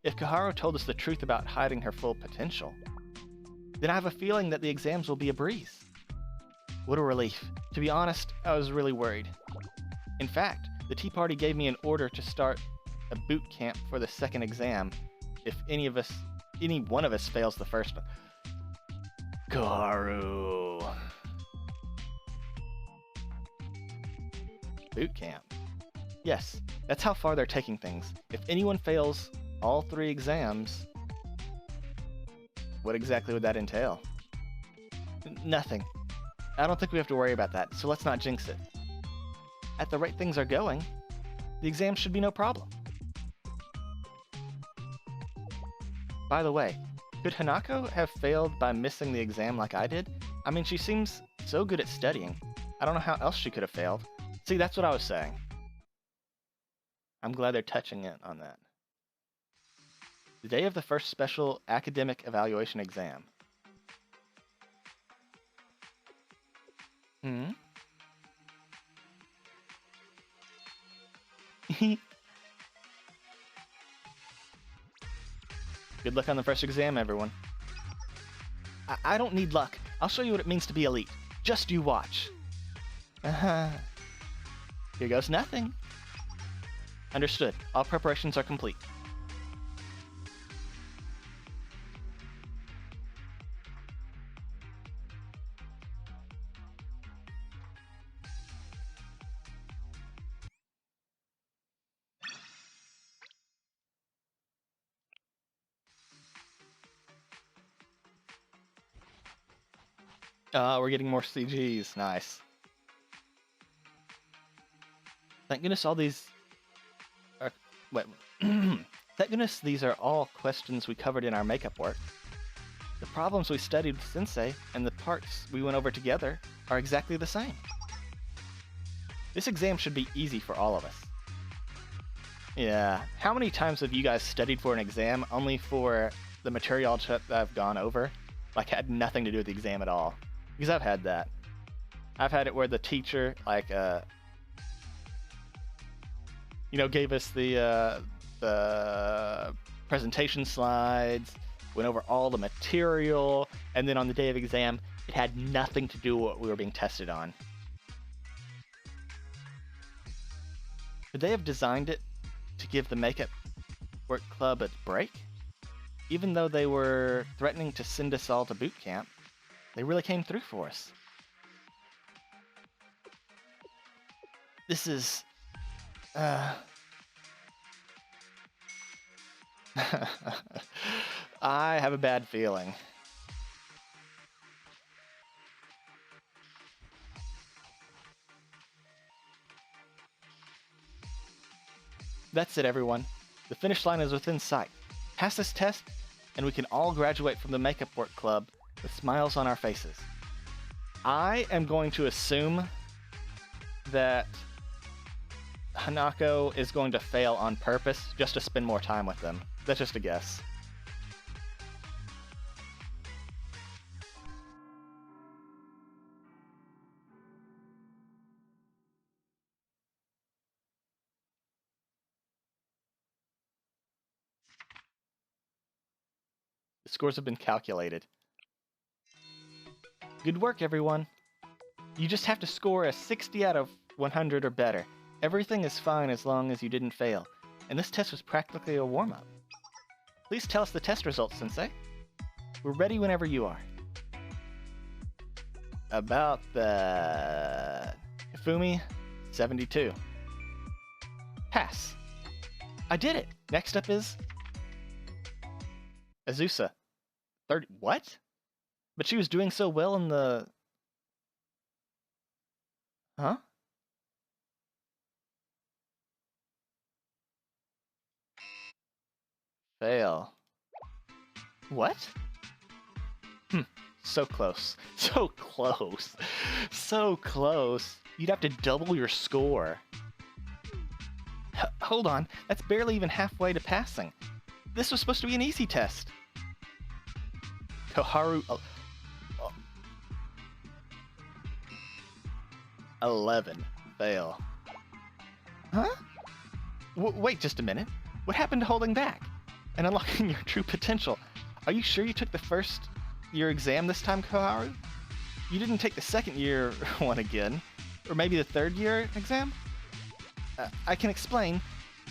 If Koharu told us the truth about hiding her full potential, then I have a feeling that the exams will be a breeze. What a relief. To be honest, I was really worried. In fact, the Tea Party gave me an order to start a boot camp for the second exam if any one of us fails the first one. Koharu. Boot camp. Yes, that's how far they're taking things. If anyone fails all 3 exams, what exactly would that entail? Nothing. I don't think we have to worry about that, so let's not jinx it. At the rate things are going, the exam should be no problem. By the way, could Hanako have failed by missing the exam like I did? I mean, she seems so good at studying. I don't know how else she could have failed. See, that's what I was saying. I'm glad they're touching it on that. The day of the first special academic evaluation exam. Really? Good luck on the first exam, everyone. I don't need luck. I'll show you what it means to be elite. Just you watch. Here goes nothing. Understood. All preparations are complete. We're getting more CGs. Nice. Thank goodness all these are... Wait. Thank goodness these are all questions we covered in our makeup work. The problems we studied with Sensei and the parts we went over together are exactly the same. This exam should be easy for all of us. Yeah, how many times have you guys studied for an exam only for the material that I've gone over? Like, had nothing to do with the exam at all. Because I've had that. I've had it where the teacher, like, gave us the presentation slides, went over all the material, and then on the day of exam, it had nothing to do with what we were being tested on. Could they have designed it to give the makeup work club a break? Even though they were threatening to send us all to boot camp, they really came through for us. This is... I have a bad feeling. That's it, everyone. The finish line is within sight. Pass this test, and we can all graduate from the Makeup Work Club with smiles on our faces. I am going to assume that Hanako is going to fail on purpose just to spend more time with them. That's just a guess. The scores have been calculated. Good work, everyone. You just have to score a 60 out of 100 or better. Everything is fine as long as you didn't fail, and this test was practically a warm-up. Please tell us the test results, Sensei. We're ready whenever you are. About the... Hifumi, 72. Pass. I did it! Next up is... Azusa, 30... What? But she was doing so well in the... Huh? Fail. What? So close. So close. So close. You'd have to double your score. Hold on. That's barely even halfway to passing. This was supposed to be an easy test. Koharu... 11. Fail. Huh? Wait just a minute. What happened to holding back and unlocking your true potential? Are you sure you took the first year exam this time, Koharu? You didn't take the second year one again? Or maybe the third year exam? I can explain.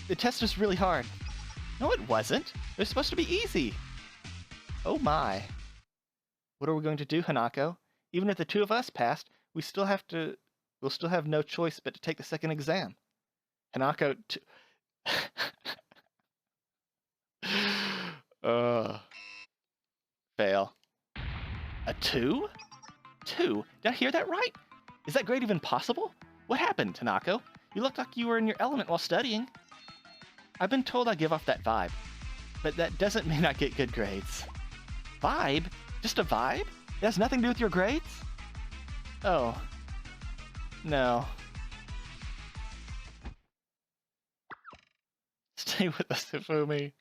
The test was really hard. No, it wasn't. It was supposed to be easy. Oh my. What are we going to do, Hanako? Even if the two of us passed, we'll still have no choice but to take the second exam. Hanako, fail. A 2? 2? Did I hear that right? Is that grade even possible? What happened, Hanako? You looked like you were in your element while studying. I've been told I give off that vibe, but that doesn't mean I get good grades. Vibe? Just a vibe? It has nothing to do with your grades? Oh. No. Stay with us, Hifumi.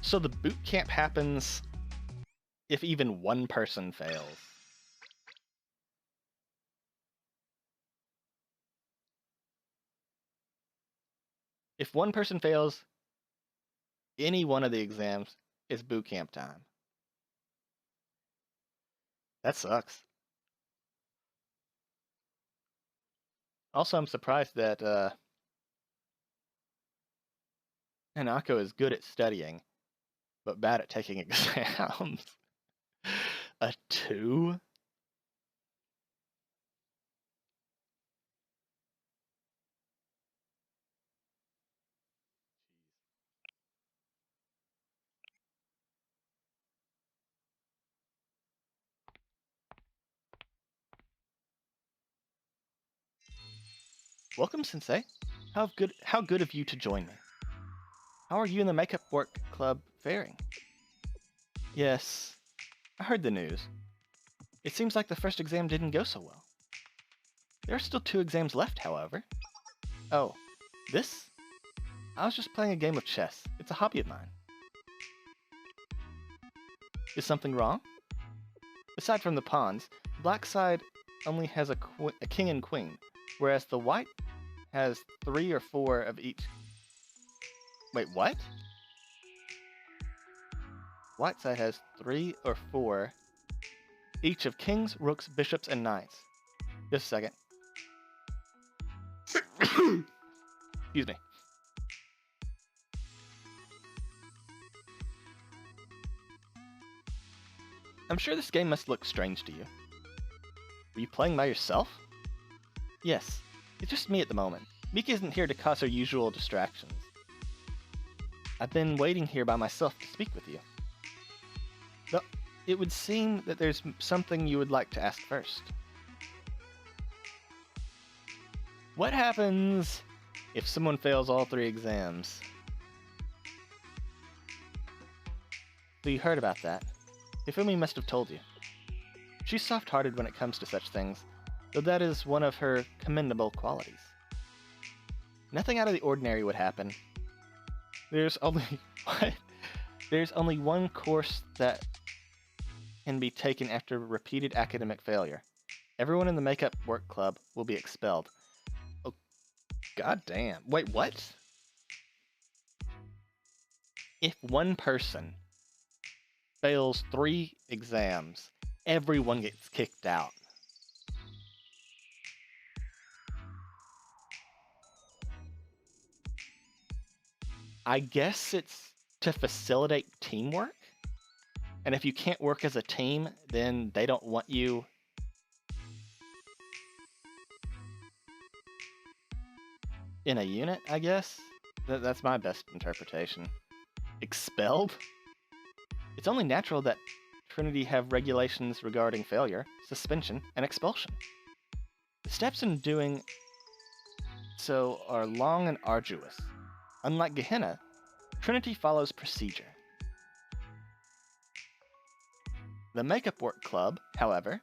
So the boot camp happens if even one person fails. If one person fails any one of the exams, it's boot camp time. That sucks. Also, I'm surprised that Hanako is good at studying, but bad at taking exams. A 2? Welcome, Sensei. How good of you to join me. How are you and the makeup work club faring? Yes, I heard the news. It seems like the first exam didn't go so well. There are still 2 exams left, however. Oh, this? I was just playing a game of chess. It's a hobby of mine. Is something wrong? Aside from the pawns, the black side only has a king and queen, whereas the white has 3 or 4 of each. Wait, what? White side has 3 or 4 each of kings, rooks, bishops, and knights. Just a second. Excuse me. I'm sure this game must look strange to you. Are you playing by yourself? Yes, it's just me at the moment. Mika isn't here to cause her usual distractions. I've been waiting here by myself to speak with you. Though it would seem that there's something you would like to ask first. What happens if someone fails all 3 exams? So you heard about that. Hifumi must have told you. She's soft-hearted when it comes to such things, though that is one of her commendable qualities. Nothing out of the ordinary would happen. There's only There's only one course that can be taken after repeated academic failure. Everyone in the makeup work club will be expelled. Oh, goddamn. Wait, what? If one person fails 3 exams, everyone gets kicked out. I guess it's to facilitate teamwork? And if you can't work as a team, then they don't want you in a unit, I guess? That's my best interpretation. Expelled? It's only natural that Trinity have regulations regarding failure, suspension, and expulsion. The steps in doing so are long and arduous. Unlike Gehenna, Trinity follows procedure. The Makeup Work Club, however,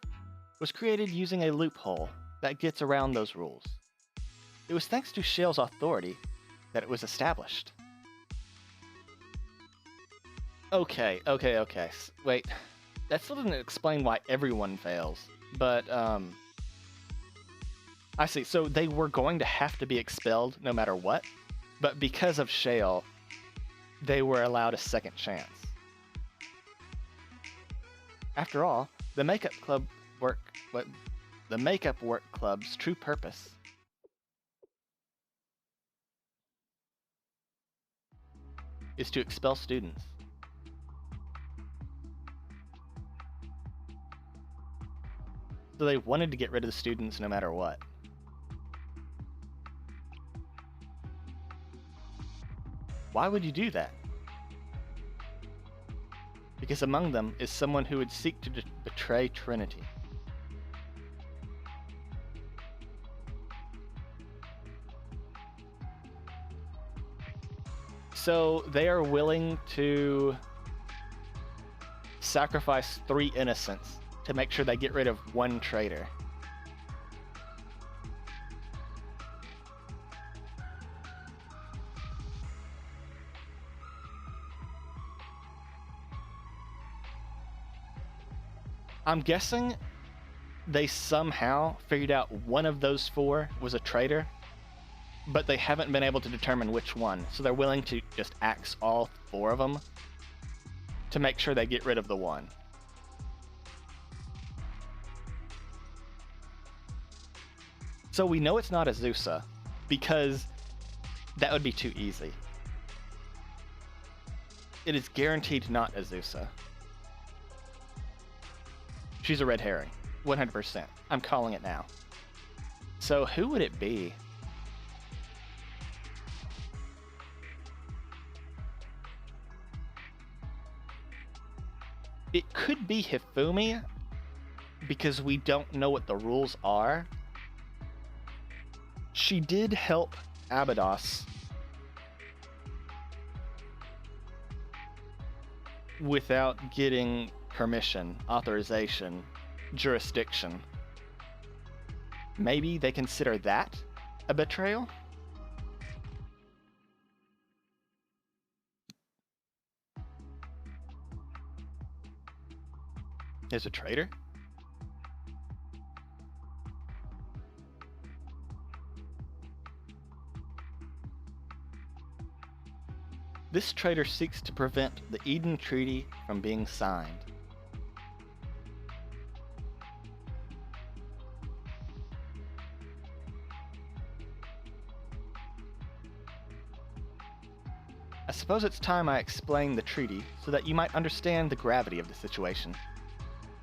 was created using a loophole that gets around those rules. It was thanks to Shale's authority that it was established. Okay. Wait, that still doesn't explain why everyone fails, but, I see. So they were going to have to be expelled no matter what, but because of Shale, they were allowed a second chance. After all, the Makeup Work Club's true purpose is to expel students. So they wanted to get rid of the students no matter what. Why would you do that? Because among them is someone who would seek to betray Trinity. So they are willing to sacrifice 3 innocents to make sure they get rid of 1 traitor. I'm guessing they somehow figured out one of those 4 was a traitor, but they haven't been able to determine which one, so they're willing to just axe all 4 of them to make sure they get rid of the one. So we know it's not Azusa, because that would be too easy. It is guaranteed not Azusa. She's a red herring, 100%. I'm calling it now. So who would it be? It could be Hifumi, because we don't know what the rules are. She did help Abydos without getting permission, authorization, jurisdiction. Maybe they consider that a betrayal? Is a traitor? This traitor seeks to prevent the Eden Treaty from being signed. I suppose it's time I explain the treaty so that you might understand the gravity of the situation.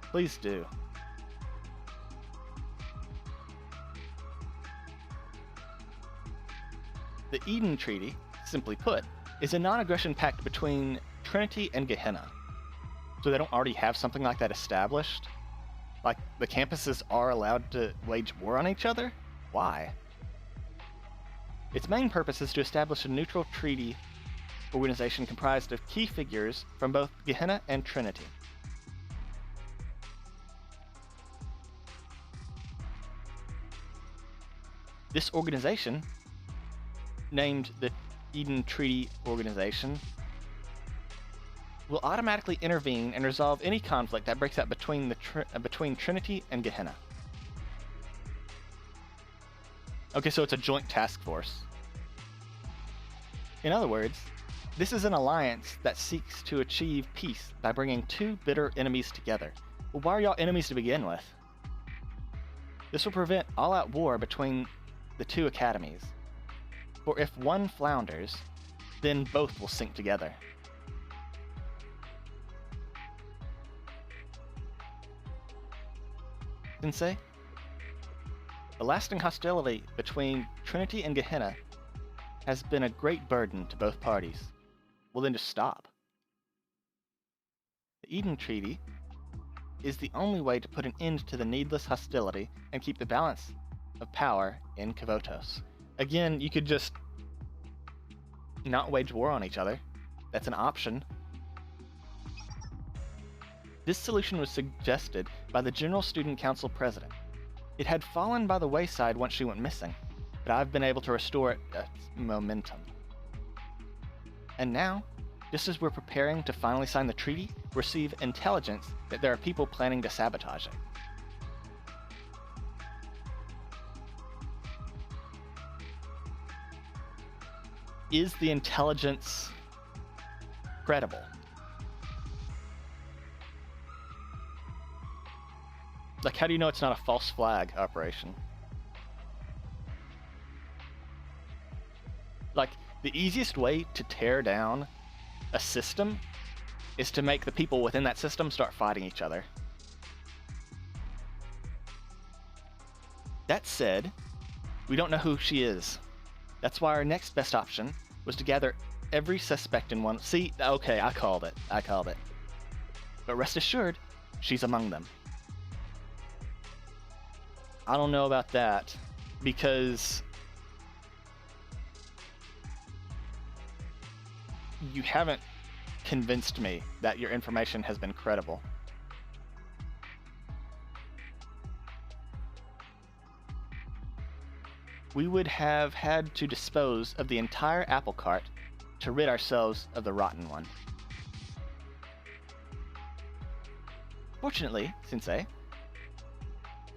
Please do. The Eden Treaty, simply put, is a non-aggression pact between Trinity and Gehenna. So they don't already have something like that established? Like, the campuses are allowed to wage war on each other? Why? Its main purpose is to establish a neutral treaty organization comprised of key figures from both Gehenna and Trinity. This organization, named the Eden Treaty Organization, will automatically intervene and resolve any conflict that breaks out between Trinity and Gehenna. Okay, so it's a joint task force. In other words, this is an alliance that seeks to achieve peace by bringing 2 bitter enemies together. Well, why are y'all enemies to begin with? This will prevent all-out war between the 2 academies. For if one flounders, then both will sink together. Sensei? The lasting hostility between Trinity and Gehenna has been a great burden to both parties. Well, then just stop. The Eden Treaty is the only way to put an end to the needless hostility and keep the balance of power in Kavotos. Again, you could just not wage war on each other. That's an option. This solution was suggested by the General Student Council President. It had fallen by the wayside once she went missing, but I've been able to restore its momentum. And now, just as we're preparing to finally sign the treaty, receive intelligence that there are people planning to sabotage it. Is the intelligence credible? Like, how do you know it's not a false flag operation? Like, the easiest way to tear down a system is to make the people within that system start fighting each other. That said, we don't know who she is. That's why our next best option was to gather every suspect in one. See, okay, I called it. But rest assured, she's among them. I don't know about that, because you haven't convinced me that your information has been credible. We would have had to dispose of the entire apple cart to rid ourselves of the rotten one. Fortunately, Sensei,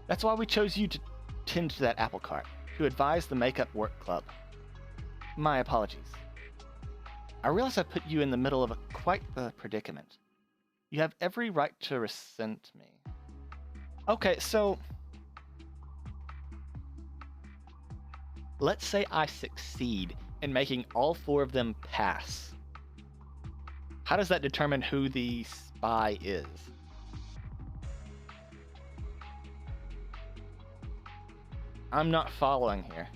that's why we chose you to tend to that apple cart, to advise the Makeup Work Club. My apologies. I realize I put you in the middle of quite a predicament. You have every right to resent me. Okay, so let's say I succeed in making all 4 of them pass. How does that determine who the spy is? I'm not following here.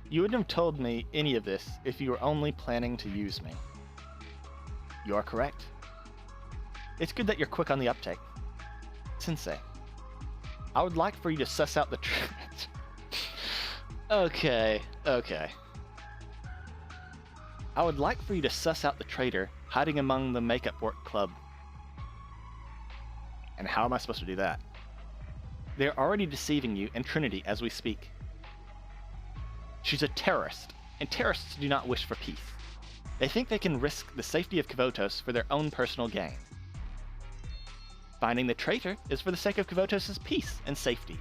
You wouldn't have told me any of this if you were only planning to use me. You are correct. It's good that you're quick on the uptake. Sensei, I would like for you to suss out the truth. Okay. I would like for you to suss out the traitor hiding among the Makeup Work Club. And how am I supposed to do that? They're already deceiving you and Trinity as we speak. She's a terrorist, and terrorists do not wish for peace. They think they can risk the safety of Kvotos for their own personal gain. Finding the traitor is for the sake of Kvotos' peace and safety.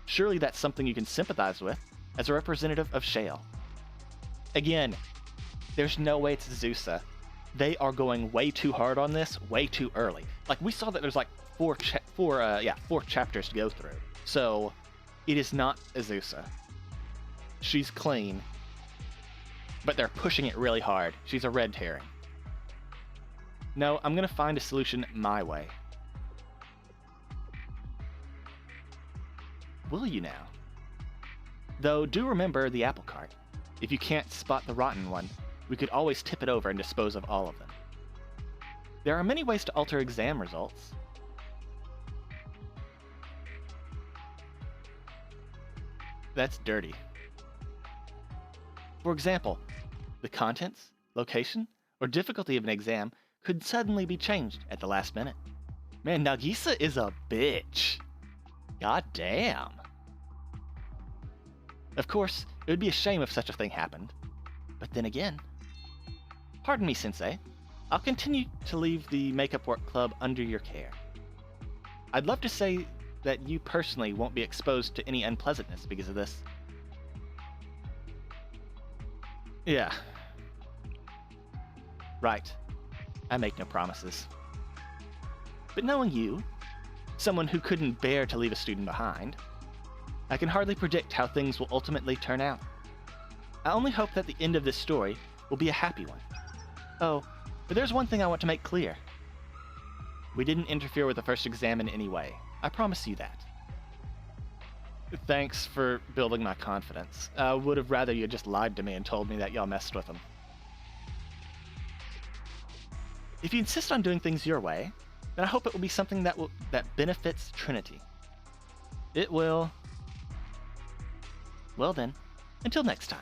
Surely that's something you can sympathize with as a representative of Shale. Again, there's no way it's Azusa. They are going way too hard on this, way too early. Like, we saw that there's like four chapters to go through. So, it is not Azusa. She's clean, but they're pushing it really hard. She's a red herring. No, I'm gonna find a solution my way. Will you now? Though, do remember the apple cart. If you can't spot the rotten one, we could always tip it over and dispose of all of them. There are many ways to alter exam results. That's dirty. For example, the contents, location, or difficulty of an exam could suddenly be changed at the last minute. Man, Nagisa is a bitch. God damn. Of course, it would be a shame if such a thing happened. But then again... Pardon me, Sensei. I'll continue to leave the Makeup Work Club under your care. I'd love to say that you personally won't be exposed to any unpleasantness because of this. Yeah. Right. I make no promises. But knowing you, someone who couldn't bear to leave a student behind, I can hardly predict how things will ultimately turn out. I only hope that the end of this story will be a happy one. Oh, but there's one thing I want to make clear. We didn't interfere with the first exam in any way. I promise you that. Thanks for building my confidence. I would have rather you had just lied to me and told me that y'all messed with him. If you insist on doing things your way, then I hope it will be something that benefits Trinity. It will. Well then, until next time.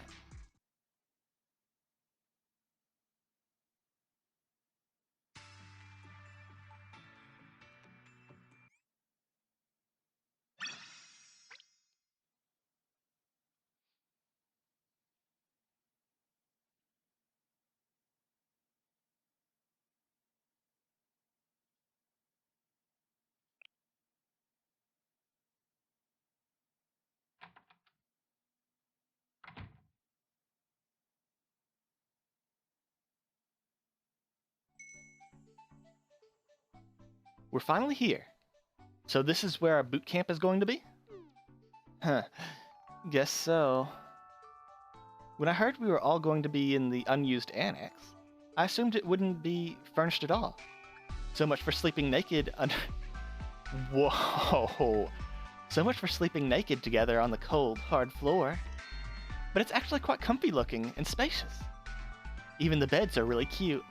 We're finally here. So this is where our boot camp is going to be? Huh. Guess so. When I heard we were all going to be in the unused annex, I assumed it wouldn't be furnished at all. So much for sleeping naked under... Whoa! So much for sleeping naked together on the cold, hard floor. But it's actually quite comfy looking and spacious. Even the beds are really cute.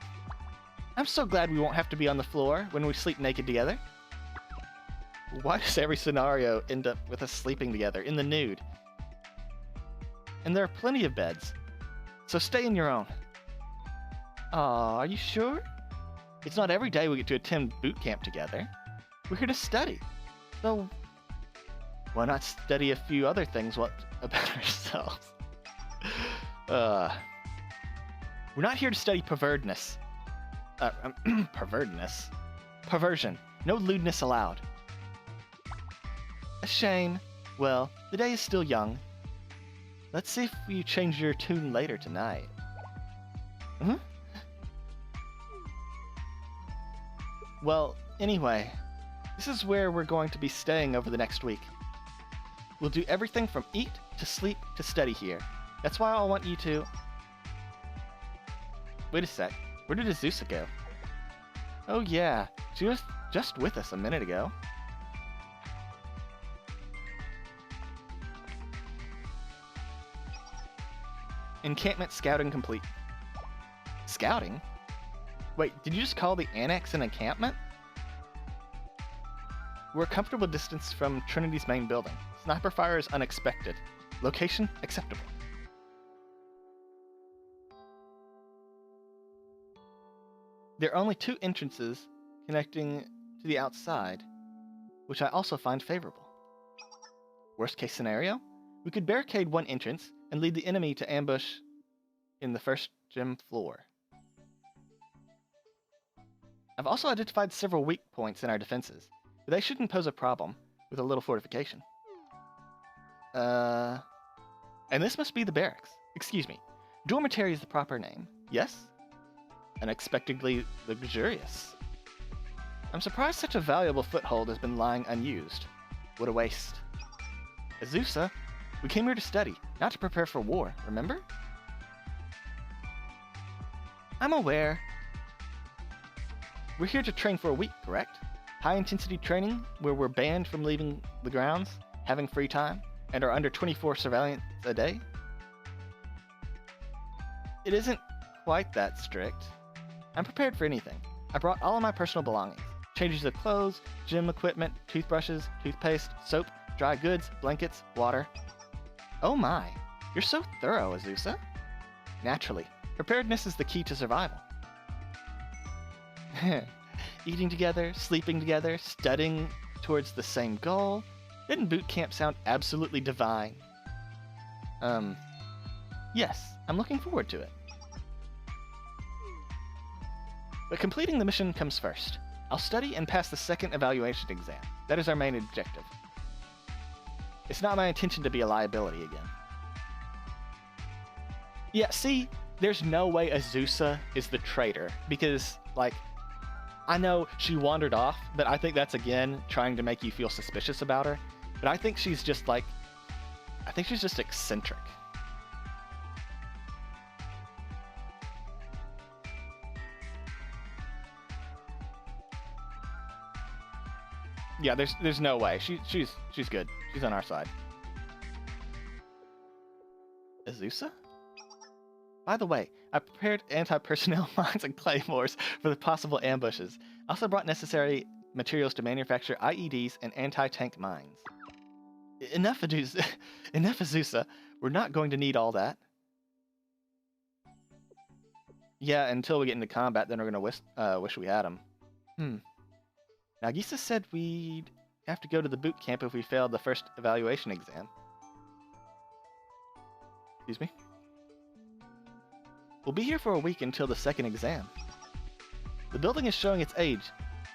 I'm so glad we won't have to be on the floor when we sleep naked together. Why does every scenario end up with us sleeping together in the nude? And there are plenty of beds, so stay in your own. Aw, are you sure? It's not every day we get to attend boot camp together. We're here to study, so why not study a few other things about ourselves? We're not here to study pervertness. Pervertness? Perversion. No lewdness allowed. A shame. Well, the day is still young. Let's see if you change your tune later tonight. Well, anyway, this is where we're going to be staying over the next week. We'll do everything from eat to sleep to study here. That's why I want you to... Wait a sec. Where did Azusa go? Oh yeah, she was just with us a minute ago. Encampment scouting complete. Scouting? Wait, did you just call the annex an encampment? We're a comfortable distance from Trinity's main building. Sniper fire is unexpected. Location acceptable. There are only 2 entrances connecting to the outside, which I also find favorable. Worst case scenario, we could barricade one entrance and lead the enemy to ambush in the first gym floor. I've also identified several weak points in our defenses, but they shouldn't pose a problem with a little fortification. And this must be the barracks. Excuse me. Dormitory is the proper name. Yes? Unexpectedly luxurious. I'm surprised such a valuable foothold has been lying unused. What a waste. Azusa, we came here to study, not to prepare for war, remember? I'm aware. We're here to train for a week, correct? High-intensity training, where we're banned from leaving the grounds, having free time, and are under 24 surveillance a day? It isn't quite that strict. I'm prepared for anything. I brought all of my personal belongings. Changes of clothes, gym equipment, toothbrushes, toothpaste, soap, dry goods, blankets, water. Oh my, you're so thorough, Azusa. Naturally, preparedness is the key to survival. Eating together, sleeping together, studying towards the same goal. Didn't boot camp sound absolutely divine? Yes, I'm looking forward to it. But completing the mission comes first. I'll study and pass the second evaluation exam. That is our main objective. It's not my intention to be a liability again. Yeah, see, there's no way Azusa is the traitor, because, like, I know she wandered off, but I think that's, again, trying to make you feel suspicious about her. But I think she's just, like, I think she's just eccentric. Yeah, there's no way. She's good. She's on our side. Azusa? By the way, I prepared anti-personnel mines and claymores for the possible ambushes. I also brought necessary materials to manufacture IEDs and anti-tank mines. Enough, Azusa. We're not going to need all that. Yeah, until we get into combat, then we're gonna wish we had them. Nagisa said we'd have to go to the boot camp if we failed the first evaluation exam. Excuse me? We'll be here for a week until the second exam. The building is showing its age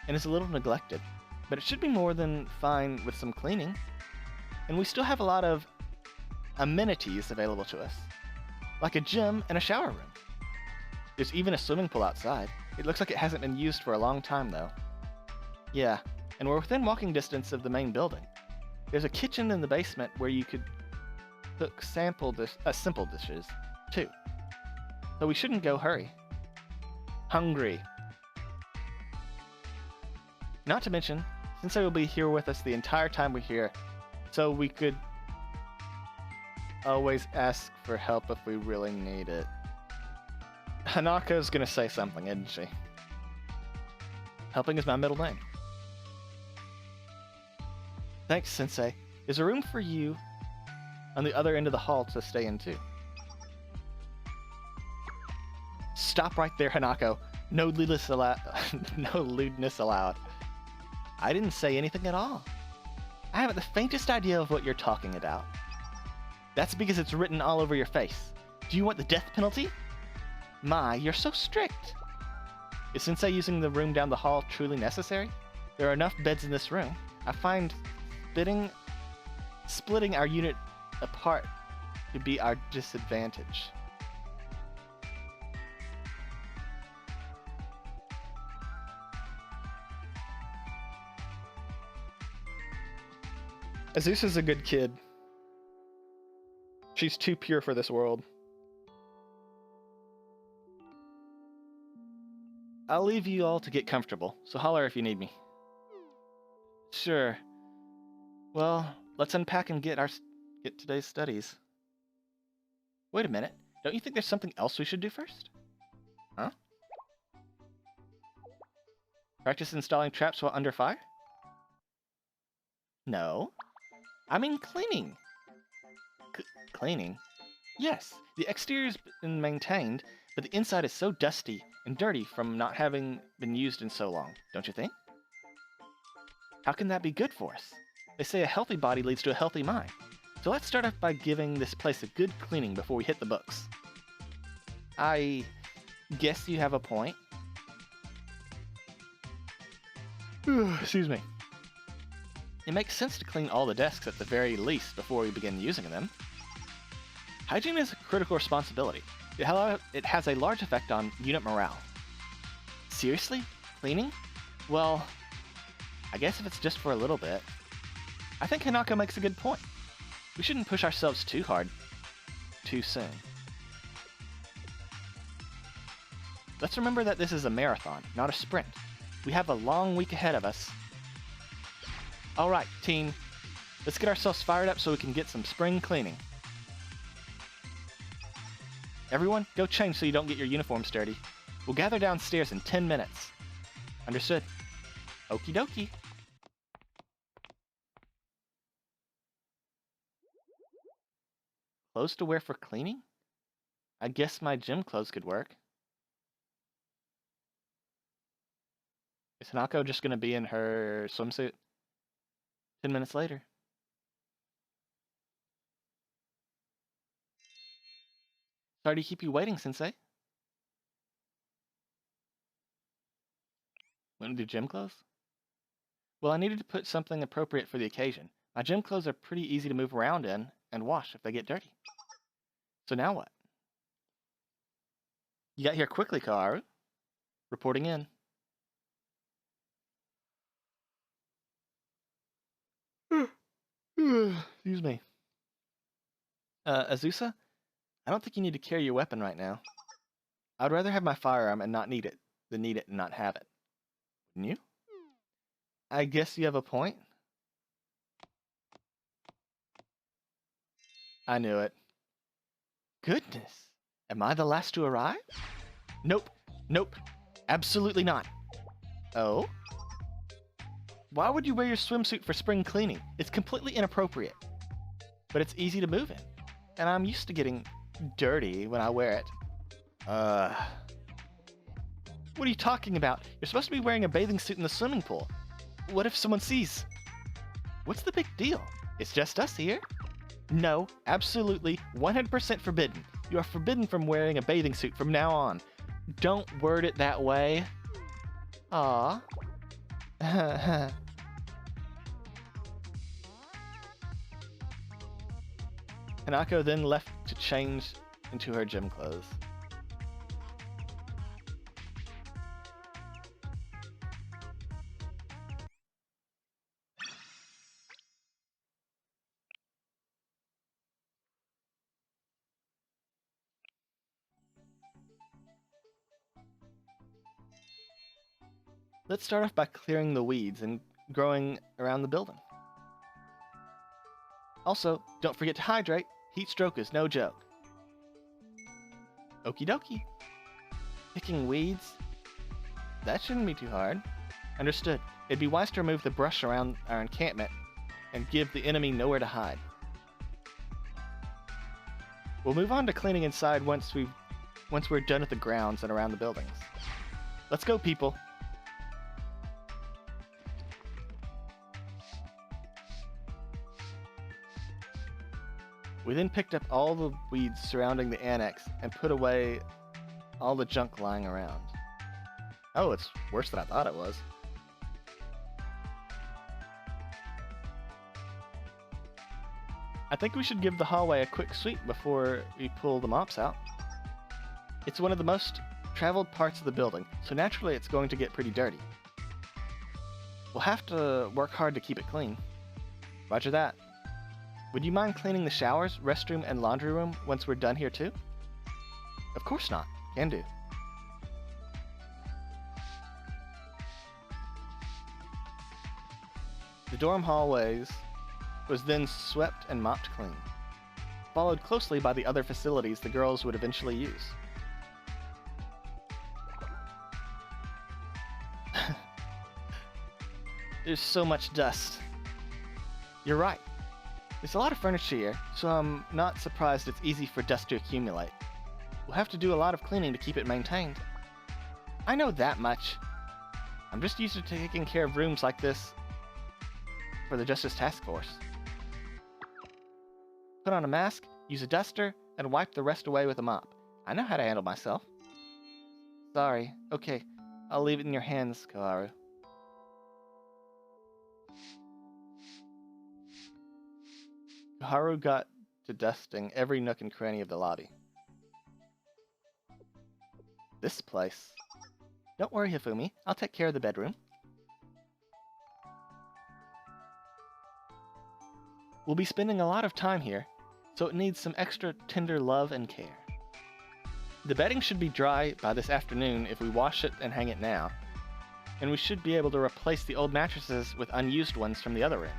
and is a little neglected, but it should be more than fine with some cleaning. And we still have a lot of amenities available to us, like a gym and a shower room. There's even a swimming pool outside. It looks like it hasn't been used for a long time, though. Yeah, and we're within walking distance of the main building. There's a kitchen in the basement where you could cook simple dishes, too. So we shouldn't go hurry. Hungry. Not to mention, Sensei will be here with us the entire time we're here, so we could always ask for help if we really need it. Hanako's gonna say something, isn't she? Helping is my middle name. Thanks, Sensei. There's a room for you on the other end of the hall to stay in, too. Stop right there, Hanako. No lewdness allowed. No lewdness allowed. I didn't say anything at all. I haven't the faintest idea of what you're talking about. That's because it's written all over your face. Do you want the death penalty? My, you're so strict! Is Sensei using the room down the hall truly necessary? There are enough beds in this room. I find splitting our unit apart to be our disadvantage. Azusa's a good kid. She's too pure for this world. I'll leave you all to get comfortable, so holler if you need me. Sure. Well, let's unpack and get today's studies. Wait a minute. Don't you think there's something else we should do first? Huh? Practice installing traps while under fire? No. I mean cleaning. Cleaning? Yes, the exterior's been maintained, but the inside is so dusty and dirty from not having been used in so long, don't you think? How can that be good for us? They say a healthy body leads to a healthy mind. So let's start off by giving this place a good cleaning before we hit the books. I guess you have a point. Excuse me. It makes sense to clean all the desks at the very least before we begin using them. Hygiene is a critical responsibility. It has a large effect on unit morale. Seriously? Cleaning? Well, I guess if it's just for a little bit. I think Hanako makes a good point. We shouldn't push ourselves too hard, too soon. Let's remember that this is a marathon, not a sprint. We have a long week ahead of us. Alright, team. Let's get ourselves fired up so we can get some spring cleaning. Everyone, go change so you don't get your uniforms dirty. We'll gather downstairs in 10 minutes. Understood. Okie dokie. Clothes to wear for cleaning? I guess my gym clothes could work. Is Hanako just gonna be in her swimsuit? 10 minutes later. Sorry to keep you waiting, Sensei. Want to do gym clothes? Well, I needed to put something appropriate for the occasion. My gym clothes are pretty easy to move around in and wash if they get dirty. So now what? You got here quickly, Kaoru. Reporting in. Excuse me. Azusa? I don't think you need to carry your weapon right now. I'd rather have my firearm and not need it than need it and not have it. Wouldn't you? I guess you have a point. I knew it. Goodness. Am I the last to arrive? Nope. Nope. Absolutely not. Oh? Why would you wear your swimsuit for spring cleaning? It's completely inappropriate. But it's easy to move in. And I'm used to getting dirty when I wear it. What are you talking about? You're supposed to be wearing a bathing suit in the swimming pool. What if someone sees? What's the big deal? It's just us here. No, absolutely 100% forbidden. You are forbidden from wearing a bathing suit from now on. Don't word it that way. Aww. Hanako then left to change into her gym clothes. Let's start off by clearing the weeds and growing around the building. Also, don't forget to hydrate. Heat stroke is no joke. Okie dokie. Picking weeds? That shouldn't be too hard. Understood. It'd be wise to remove the brush around our encampment and give the enemy nowhere to hide. We'll move on to cleaning inside once we're done with the grounds and around the buildings. Let's go, people. We then picked up all the weeds surrounding the annex and put away all the junk lying around. Oh, it's worse than I thought it was. I think we should give the hallway a quick sweep before we pull the mops out. It's one of the most traveled parts of the building, so naturally it's going to get pretty dirty. We'll have to work hard to keep it clean. Roger that. Would you mind cleaning the showers, restroom, and laundry room once we're done here too? Of course not. Can do. The dorm hallways was then swept and mopped clean, followed closely by the other facilities the girls would eventually use. There's so much dust. You're right. There's a lot of furniture here, so I'm not surprised it's easy for dust to accumulate. We'll have to do a lot of cleaning to keep it maintained. I know that much. I'm just used to taking care of rooms like this for the Justice Task Force. Put on a mask, use a duster, and wipe the rest away with a mop. I know how to handle myself. Sorry. Okay, I'll leave it in your hands, Koharu. Koharu got to dusting every nook and cranny of the lobby. This place. Don't worry, Hifumi. I'll take care of the bedroom. We'll be spending a lot of time here, so it needs some extra tender love and care. The bedding should be dry by this afternoon if we wash it and hang it now, and we should be able to replace the old mattresses with unused ones from the other rooms.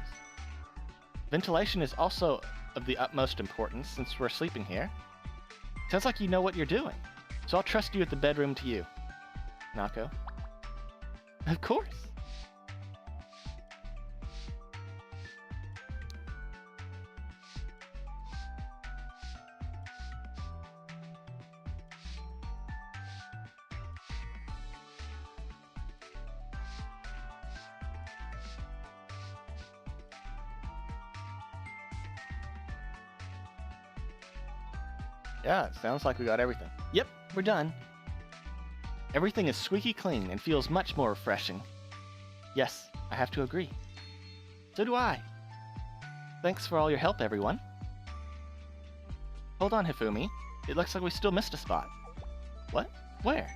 Ventilation is also of the utmost importance since we're sleeping here. Sounds like you know what you're doing, so I'll trust you with the bedroom to you. Nako? Of course! Yeah, it sounds like we got everything. Yep, we're done. Everything is squeaky clean and feels much more refreshing. Yes, I have to agree. So do I. Thanks for all your help, everyone. Hold on, Hifumi. It looks like we still missed a spot. What? Where?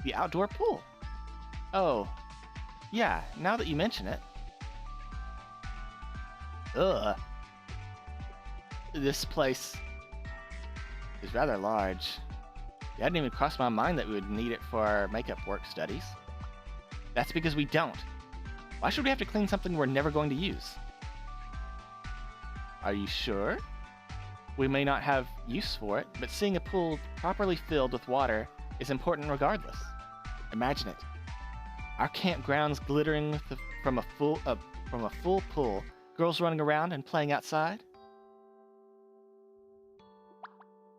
The outdoor pool. Oh, yeah, now that you mention it. Ugh. This place is rather large. It hadn't even crossed my mind that we would need it for our makeup work studies. That's because we don't. Why should we have to clean something we're never going to use? Are you sure? We may not have use for it, but seeing a pool properly filled with water is important regardless. Imagine it. Our campgrounds glittering from a full pool, girls running around and playing outside.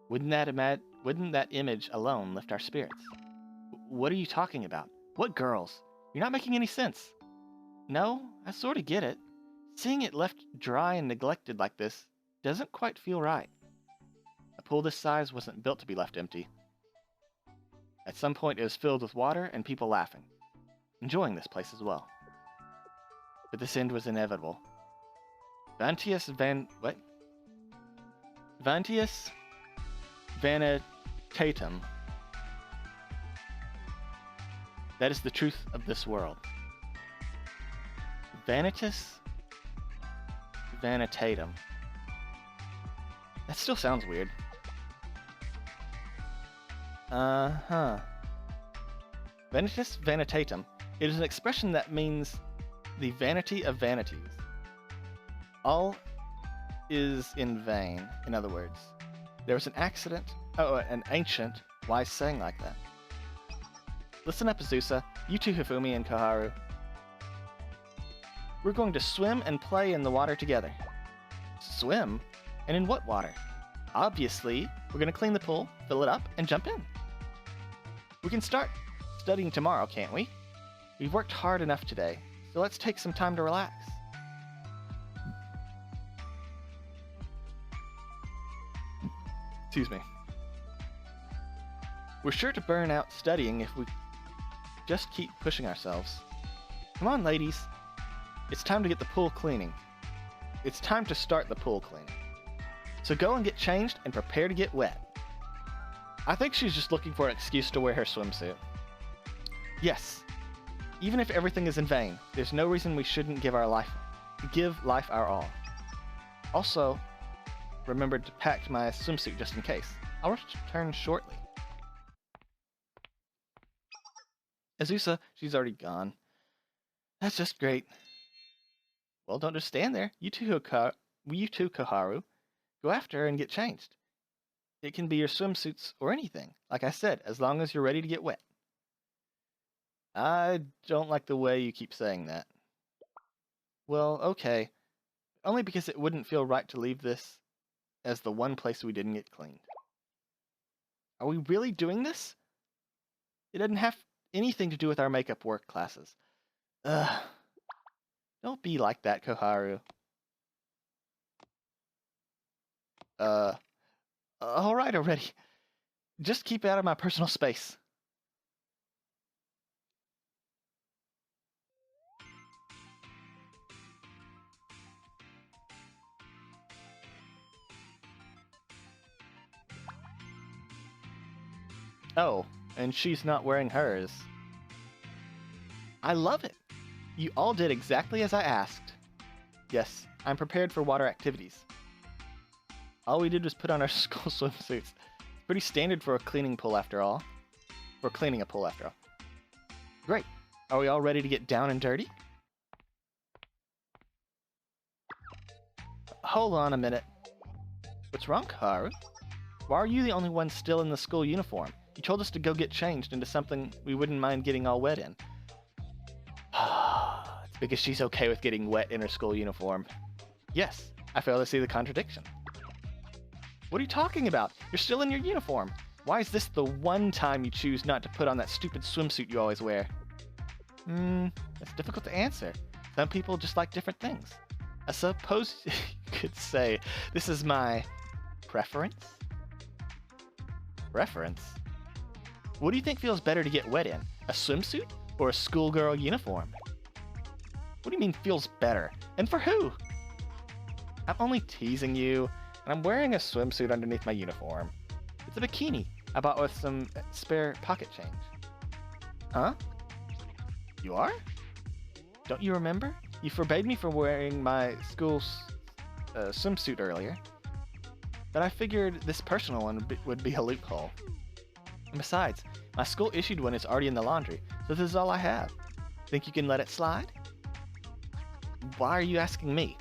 Wouldn't that image alone lift our spirits? What are you talking about? What girls? You're not making any sense. No, I sort of get it. Seeing it left dry and neglected like this doesn't quite feel right. A pool this size wasn't built to be left empty. At some point it was filled with water and people laughing, enjoying this place as well. But this end was inevitable. Vantius Vanitatum. That is the truth of this world. Vanitas Vanitatum. That still sounds weird. Vanitas Vanitatum. It is an expression that means the vanity of vanities. All is in vain, in other words. There was an ancient wise saying like that. Listen up, Azusa. You too, Hifumi and Koharu. We're going to swim and play in the water together. Swim? And in what water? Obviously, we're going to clean the pool, fill it up, and jump in. We can start studying tomorrow, can't we? We've worked hard enough today, so let's take some time to relax. Excuse me. We're sure to burn out studying if we just keep pushing ourselves. Come on, ladies. It's time to get the pool cleaning. It's time to start the pool cleaning. So go and get changed and prepare to get wet. I think she's just looking for an excuse to wear her swimsuit. Yes. Even if everything is in vain, there's no reason we shouldn't give life our all. Also, remember to pack my swimsuit just in case. I'll return shortly. Azusa, she's already gone. That's just great. Well, don't just stand there. You too, Koharu. Go after her and get changed. It can be your swimsuits or anything. Like I said, as long as you're ready to get wet. I don't like the way you keep saying that. Well, okay. Only because it wouldn't feel right to leave this as the one place we didn't get cleaned. Are we really doing this? It doesn't have anything to do with our makeup work classes. Ugh. Don't be like that, Koharu. Alright already. Just keep out of my personal space. Oh, and she's not wearing hers. I love it. You all did exactly as I asked. Yes, I'm prepared for water activities. All we did was put on our school swimsuits. Pretty standard for a cleaning pool after all. For cleaning a pool after all. Great. Are we all ready to get down and dirty? Hold on a minute. What's wrong, Kaharu? Why are you the only one still in the school uniform? You told us to go get changed into something we wouldn't mind getting all wet in. It's because she's okay with getting wet in her school uniform. Yes, I fail to see the contradiction. What are you talking about? You're still in your uniform. Why is this the one time you choose not to put on that stupid swimsuit you always wear? That's difficult to answer. Some people just like different things. I suppose you could say this is my preference? Preference? What do you think feels better to get wet in? A swimsuit or a schoolgirl uniform? What do you mean feels better? And for who? I'm only teasing you, and I'm wearing a swimsuit underneath my uniform. It's a bikini I bought with some spare pocket change. Huh? You are? Don't you remember? You forbade me from wearing my school swimsuit earlier. But I figured this personal one would be a loophole. And besides, my school issued one is already in the laundry, so this is all I have. Think you can let it slide? Why are you asking me?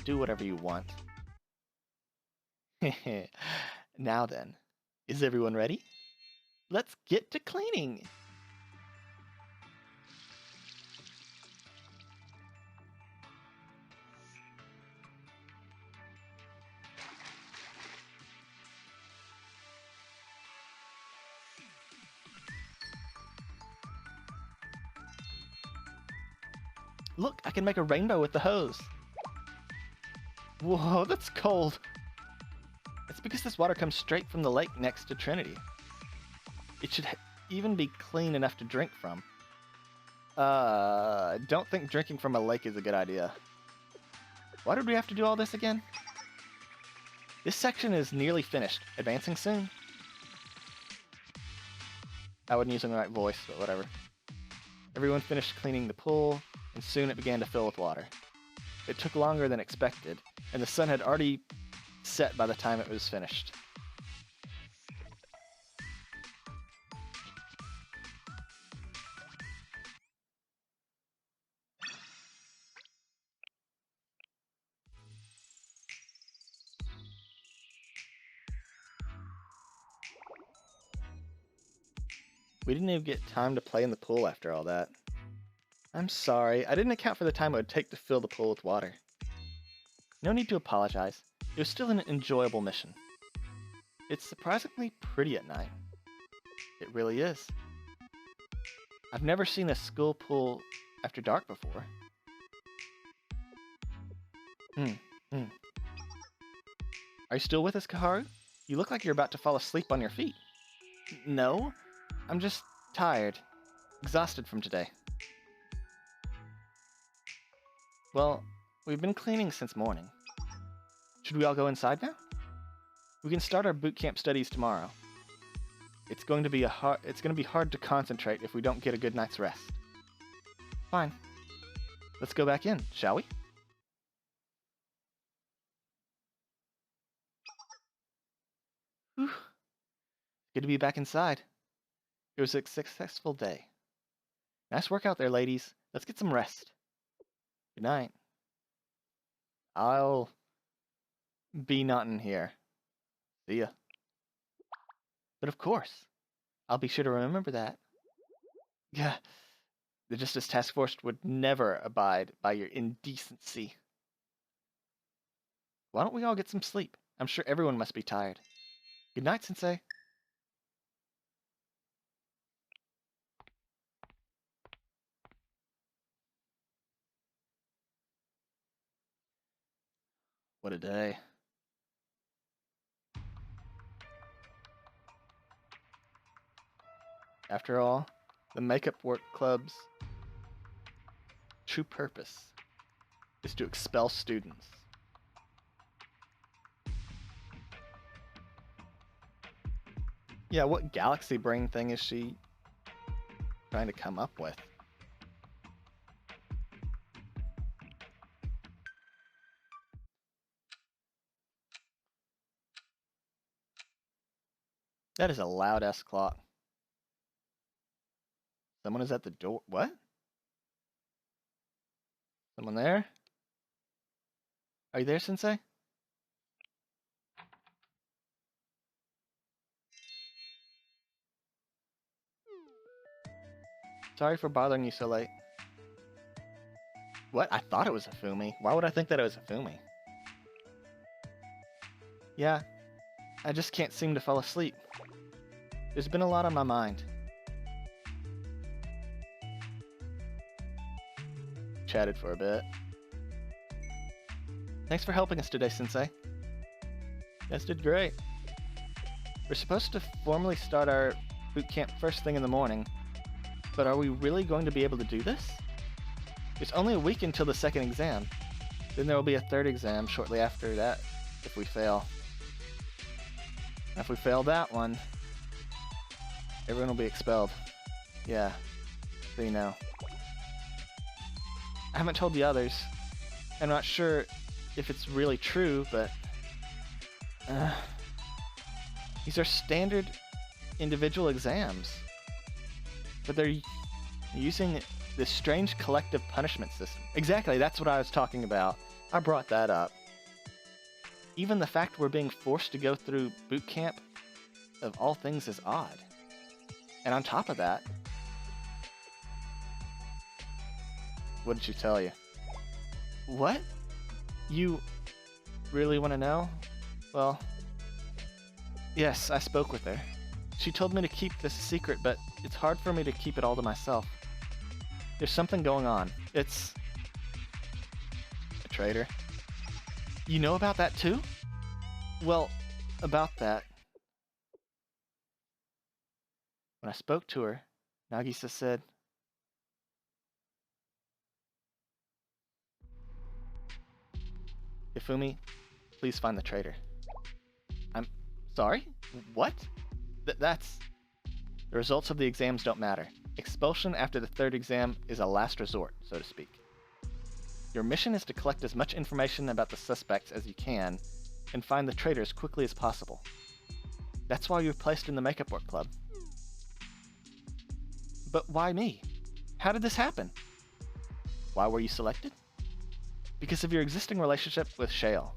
Do whatever you want. Now then, is everyone ready? Let's get to cleaning! Look, I can make a rainbow with the hose. Whoa, that's cold. It's because this water comes straight from the lake next to Trinity. It should even be clean enough to drink from. I don't think drinking from a lake is a good idea. Why did we have to do all this again? This section is nearly finished. Advancing soon. I wasn't using the right voice, but whatever. Everyone finished cleaning the pool, and soon it began to fill with water. It took longer than expected, and the sun had already set by the time it was finished. We didn't even get time to play in the pool after all that. I'm sorry, I didn't account for the time it would take to fill the pool with water. No need to apologize. It was still an enjoyable mission. It's surprisingly pretty at night. It really is. I've never seen a school pool after dark before. Are you still with us, Kaharu? You look like you're about to fall asleep on your feet. No, I'm just tired. Exhausted from today. Well, we've been cleaning since morning. Should we all go inside now? We can start our boot camp studies tomorrow. It's going to be hard to concentrate if we don't get a good night's rest. Fine. Let's go back in, shall we? Whew. Good to be back inside. It was a successful day. Nice work out there, ladies. Let's get some rest. Good night. I'll be not in here. See ya. But of course, I'll be sure to remember that. Yeah, the Justice Task Force would never abide by your indecency. Why don't we all get some sleep? I'm sure everyone must be tired. Good night, Sensei. What a day. After all, the Makeup Work Club's true purpose is to expel students. Yeah, what galaxy brain thing is she trying to come up with? That is a loud-ass clock. Someone is at the door. What? Someone there? Are you there, Sensei? Sorry for bothering you so late. What? I thought it was Hifumi. Why would I think that it was Hifumi? Yeah, I just can't seem to fall asleep. There's been a lot on my mind. Chatted for a bit. Thanks for helping us today, Sensei. You guys did great. We're supposed to formally start our boot camp first thing in the morning, but are we really going to be able to do this? It's only a week until the second exam. Then there will be a third exam shortly after that if we fail. And if we fail that one, everyone will be expelled. Yeah, so you know. I haven't told the others. I'm not sure if it's really true, but these are standard individual exams. But they're using this strange collective punishment system. Exactly, that's what I was talking about. I brought that up. Even the fact we're being forced to go through boot camp, of all things, is odd. And on top of that, what did she tell you? What? You really want to know? Well, yes, I spoke with her. She told me to keep this a secret, but it's hard for me to keep it all to myself. There's something going on. It's a traitor. You know about that too? Well, about that. When I spoke to her, Nagisa said, Hifumi, please find the traitor. I'm sorry? What? That's... The results of the exams don't matter. Expulsion after the third exam is a last resort, so to speak. Your mission is to collect as much information about the suspects as you can and find the traitor as quickly as possible. That's why you were placed in the Makeup Work Club. But why me? How did this happen? Why were you selected? Because of your existing relationship with Shale.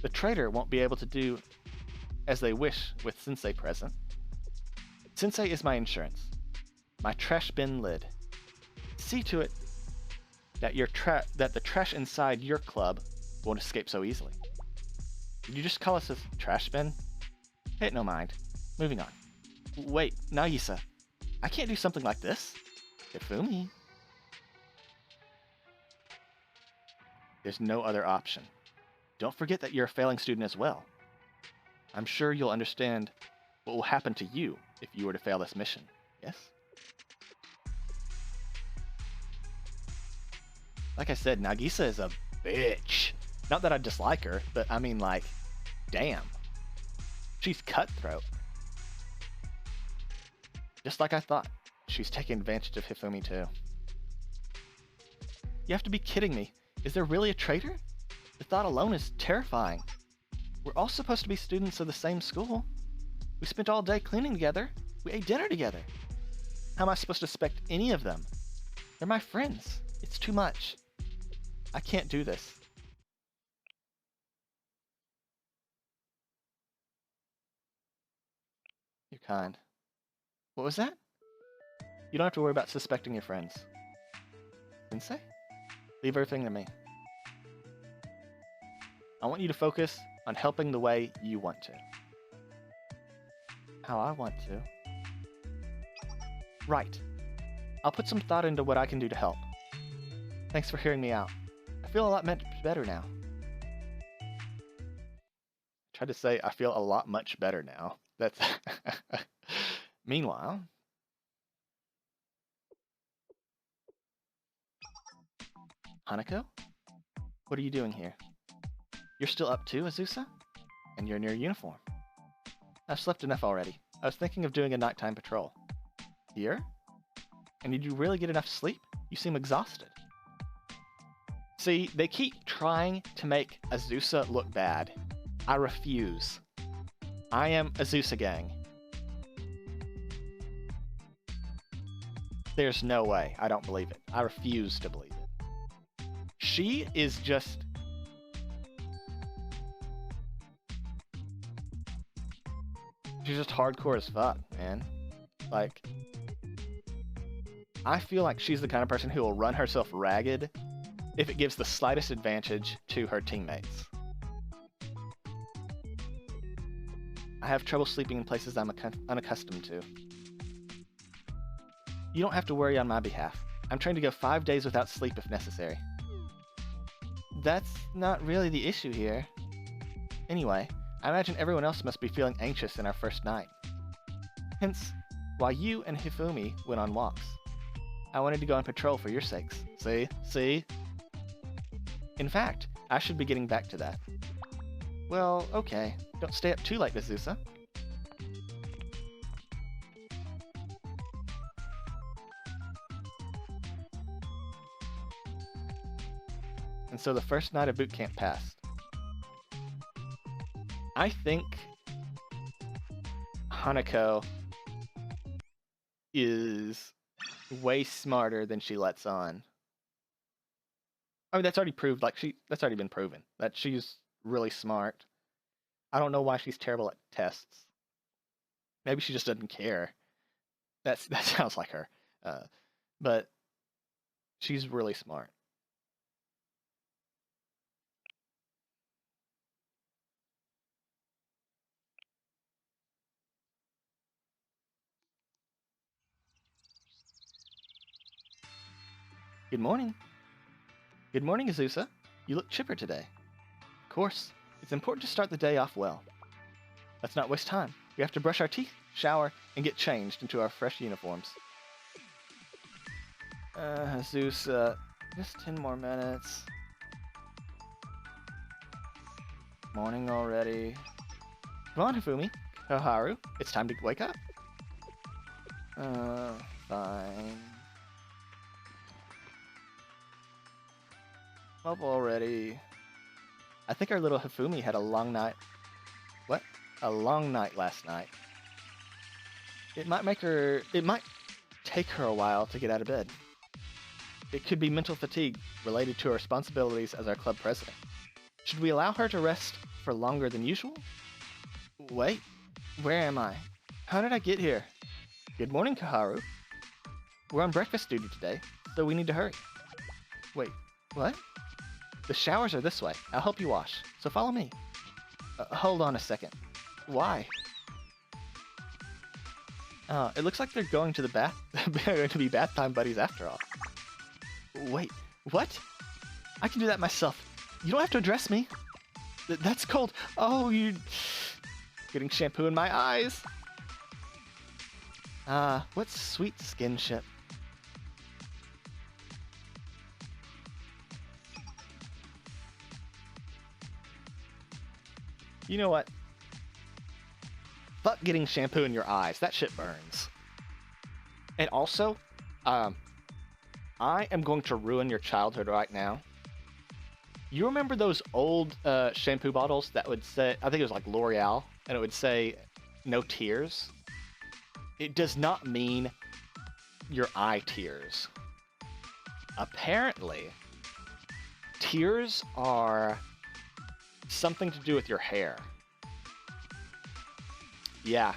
The traitor won't be able to do as they wish with Sensei present. Sensei is my insurance. My trash bin lid. See to it that the trash inside your club won't escape so easily. Did you just call us a trash bin? Hey, no mind. Moving on. Wait, Nagisa. I can't do something like this. Hifumi. There's no other option. Don't forget that you're a failing student as well. I'm sure you'll understand What will happen to you if you were to fail this mission? Yes? Like I said, Nagisa is a bitch. Not that I dislike her, but I mean, like, damn. She's cutthroat. Just like I thought. She's taking advantage of Hifumi too. You have to be kidding me. Is there really a traitor? The thought alone is terrifying. We're all supposed to be students of the same school. We spent all day cleaning together. We ate dinner together. How am I supposed to suspect any of them? They're my friends. It's too much. I can't do this. You're kind. What was that? You don't have to worry about suspecting your friends. Sensei? Leave everything to me. I want you to focus on helping the way you want to. How I want to. Right. I'll put some thought into what I can do to help. Thanks for hearing me out. I feel a lot better now. I tried to say I feel a lot much better now. That's Meanwhile, Hanako? What are you doing here? You're still up too, Azusa? And you're in your uniform. I've slept enough already. I was thinking of doing a nighttime patrol. Here? And did you really get enough sleep? You seem exhausted. See, they keep trying to make Azusa look bad. I refuse. I am Azusa gang. There's no way. I don't believe it. I refuse to believe it. She is just... She's just hardcore as fuck, man. Like... I feel like she's the kind of person who will run herself ragged if it gives the slightest advantage to her teammates. I have trouble sleeping in places I'm unaccustomed to. You don't have to worry on my behalf. I'm trying to go 5 days without sleep if necessary. That's not really the issue here. Anyway, I imagine everyone else must be feeling anxious in our first night. Hence, why you and Hifumi went on walks. I wanted to go on patrol for your sakes. See? In fact, I should be getting back to that. Well, okay. Don't stay up too late, Azusa. And so the first night of boot camp passed. I think Hanako is way smarter than she lets on. I mean, that's already proved, that's already been proven, that she's really smart. I don't know why she's terrible at tests. Maybe she just doesn't care. That sounds like her. But she's really smart. Good morning. Good morning, Azusa. You look chipper today. Of course, it's important to start the day off well. Let's not waste time. We have to brush our teeth, shower, and get changed into our fresh uniforms. Azusa, just 10 more minutes. Morning already. Come on, Hifumi. Koharu, it's time to wake up. Fine. Up already. I think our little Hifumi had a long night. What? A long night last night. It might take her a while to get out of bed. It could be mental fatigue related to her responsibilities as our club president. Should we allow her to rest for longer than usual? Wait, where am I? How did I get here? Good morning, Koharu. We're on breakfast duty today, so we need to hurry. Wait, what? The showers are this way. I'll help you wash, so follow me. Hold on a second. Why? It looks like they're going to the bath. They're going to be bath time buddies after all. Wait, what? I can do that myself. You don't have to address me. That's cold. Oh, you... Getting shampoo in my eyes. What's sweet skinship? You know what? Fuck getting shampoo in your eyes. That shit burns. And also, I am going to ruin your childhood right now. You remember those old shampoo bottles that would say, I think it was like L'Oreal, and it would say, no tears? It does not mean your eye tears. Apparently, tears are something to do with your hair. Yeah.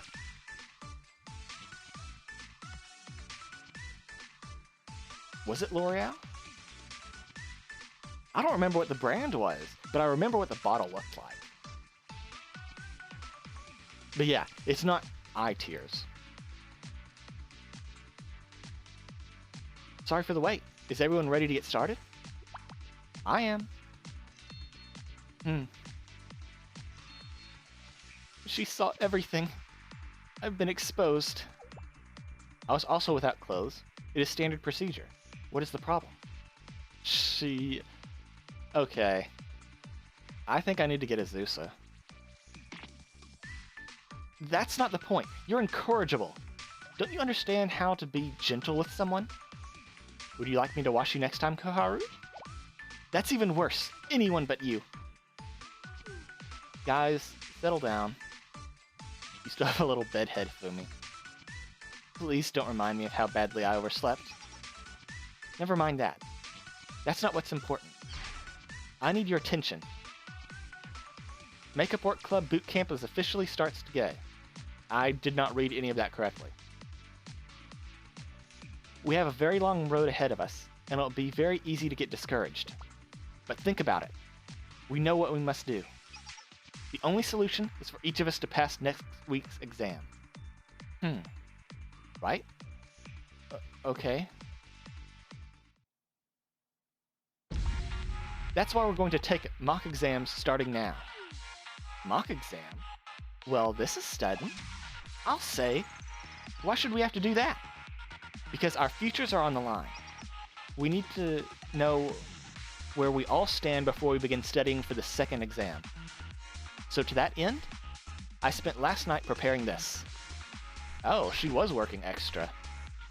Was it L'Oreal? I don't remember what the brand was, but I remember what the bottle looked like. But yeah, it's not eye tears. Sorry for the wait. Is everyone ready to get started? I am. She saw everything. I've been exposed. I was also without clothes. It is standard procedure. What is the problem? She... Okay. I think I need to get Azusa. That's not the point. You're incorrigible. Don't you understand how to be gentle with someone? Would you like me to wash you next time, Koharu? That's even worse. Anyone but you. Guys, settle down. You still have a little bedhead, Hifumi. Please don't remind me of how badly I overslept. Never mind that. That's not what's important. I need your attention. Makeup Work Club Boot Camp is officially starts today. I did not read any of that correctly. We have a very long road ahead of us, and it'll be very easy to get discouraged. But think about it. We know what we must do. The only solution is for each of us to pass next week's exam. Right? Okay. That's why we're going to take mock exams starting now. Mock exam? Well, this is sudden. I'll say, why should we have to do that? Because our futures are on the line. We need to know where we all stand before we begin studying for the second exam. So to that end, I spent last night preparing this. Oh, she was working extra.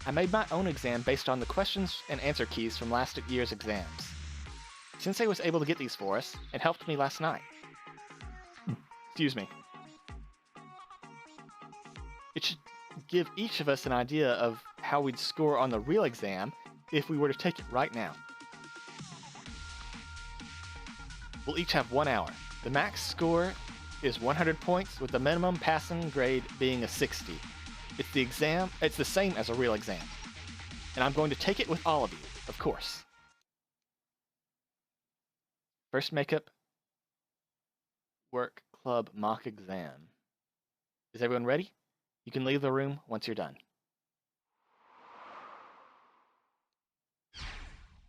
I made my own exam based on the questions and answer keys from last year's exams. Sensei was able to get these for us and helped me last night. Excuse me. It should give each of us an idea of how we'd score on the real exam if we were to take it right now. We'll each have 1 hour. The max score is 100 points, with the minimum passing grade being a 60. It's the same as a real exam. And I'm going to take it with all of you, of course. First Makeup Work Club mock exam. Is everyone ready? You can leave the room once you're done.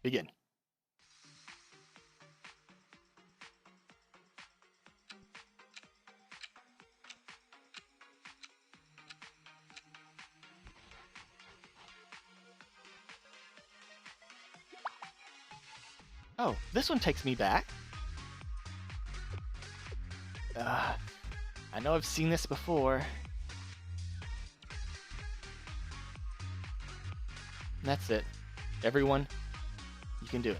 Begin. Oh, this one takes me back. I know I've seen this before. That's it. Everyone, you can do it.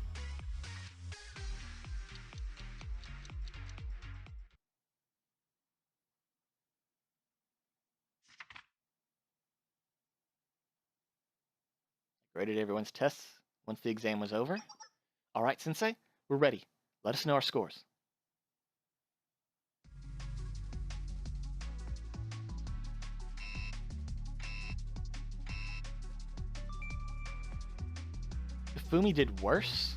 Graded everyone's tests once the exam was over. All right, Sensei, we're ready. Let us know our scores. Hifumi did worse?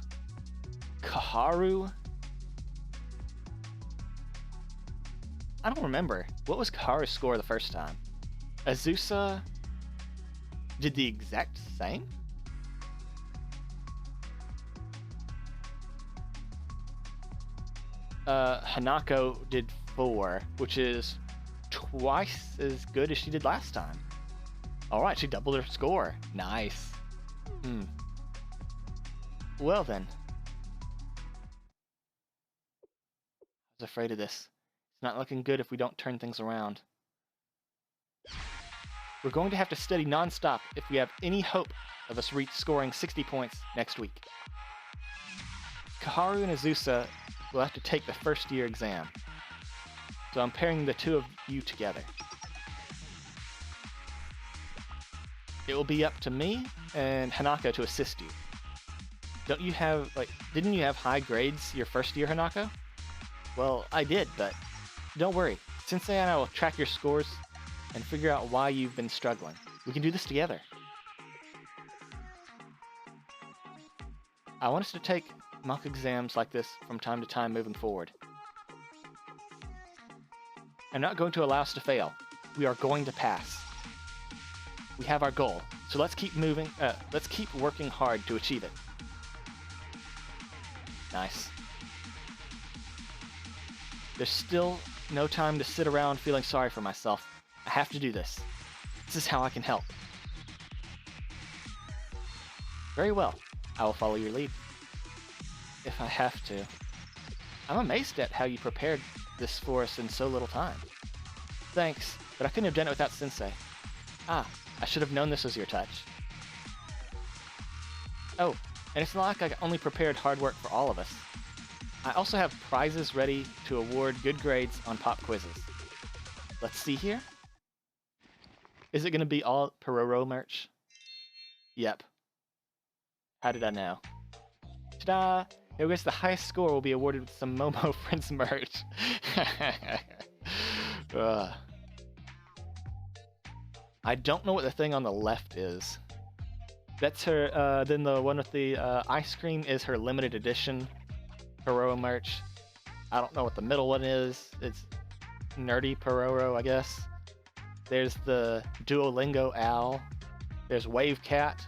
Koharu? I don't remember. What was Koharu's score the first time? Azusa did the exact same? Hanako did 4, which is twice as good as she did last time. Alright, she doubled her score. Nice. Well then. I was afraid of this. It's not looking good if we don't turn things around. We're going to have to study non-stop if we have any hope of us scoring 60 points next week. Kaharu and Azusa will have to take the first-year exam. So I'm pairing the two of you together. It will be up to me and Hanako to assist you. Didn't you have high grades your first year, Hanako? Well, I did, but don't worry. Sensei and I will track your scores and figure out why you've been struggling. We can do this together. I want us to take mock exams like this from time to time moving forward. I'm not going to allow us to fail. We are going to pass. We have our goal, so let's keep moving. Let's keep working hard to achieve it. Nice. There's still no time to sit around feeling sorry for myself. I have to do this. This is how I can help. Very well. I will follow your lead. If I have to. I'm amazed at how you prepared this for us in so little time. Thanks, but I couldn't have done it without Sensei. Ah, I should have known this was your touch. Oh, and it's not like I only prepared hard work for all of us. I also have prizes ready to award good grades on pop quizzes. Let's see here. Is it going to be all Pororo merch? Yep. How did I know? Ta-da! Whoever gets the highest score will be awarded with some Momo Friends merch. I don't know what the thing on the left is. That's her, then the one with the ice cream is her limited edition Pororo merch. I don't know what the middle one is. It's Nerdy Pororo, I guess. There's the Duolingo Owl. There's Wave Cat.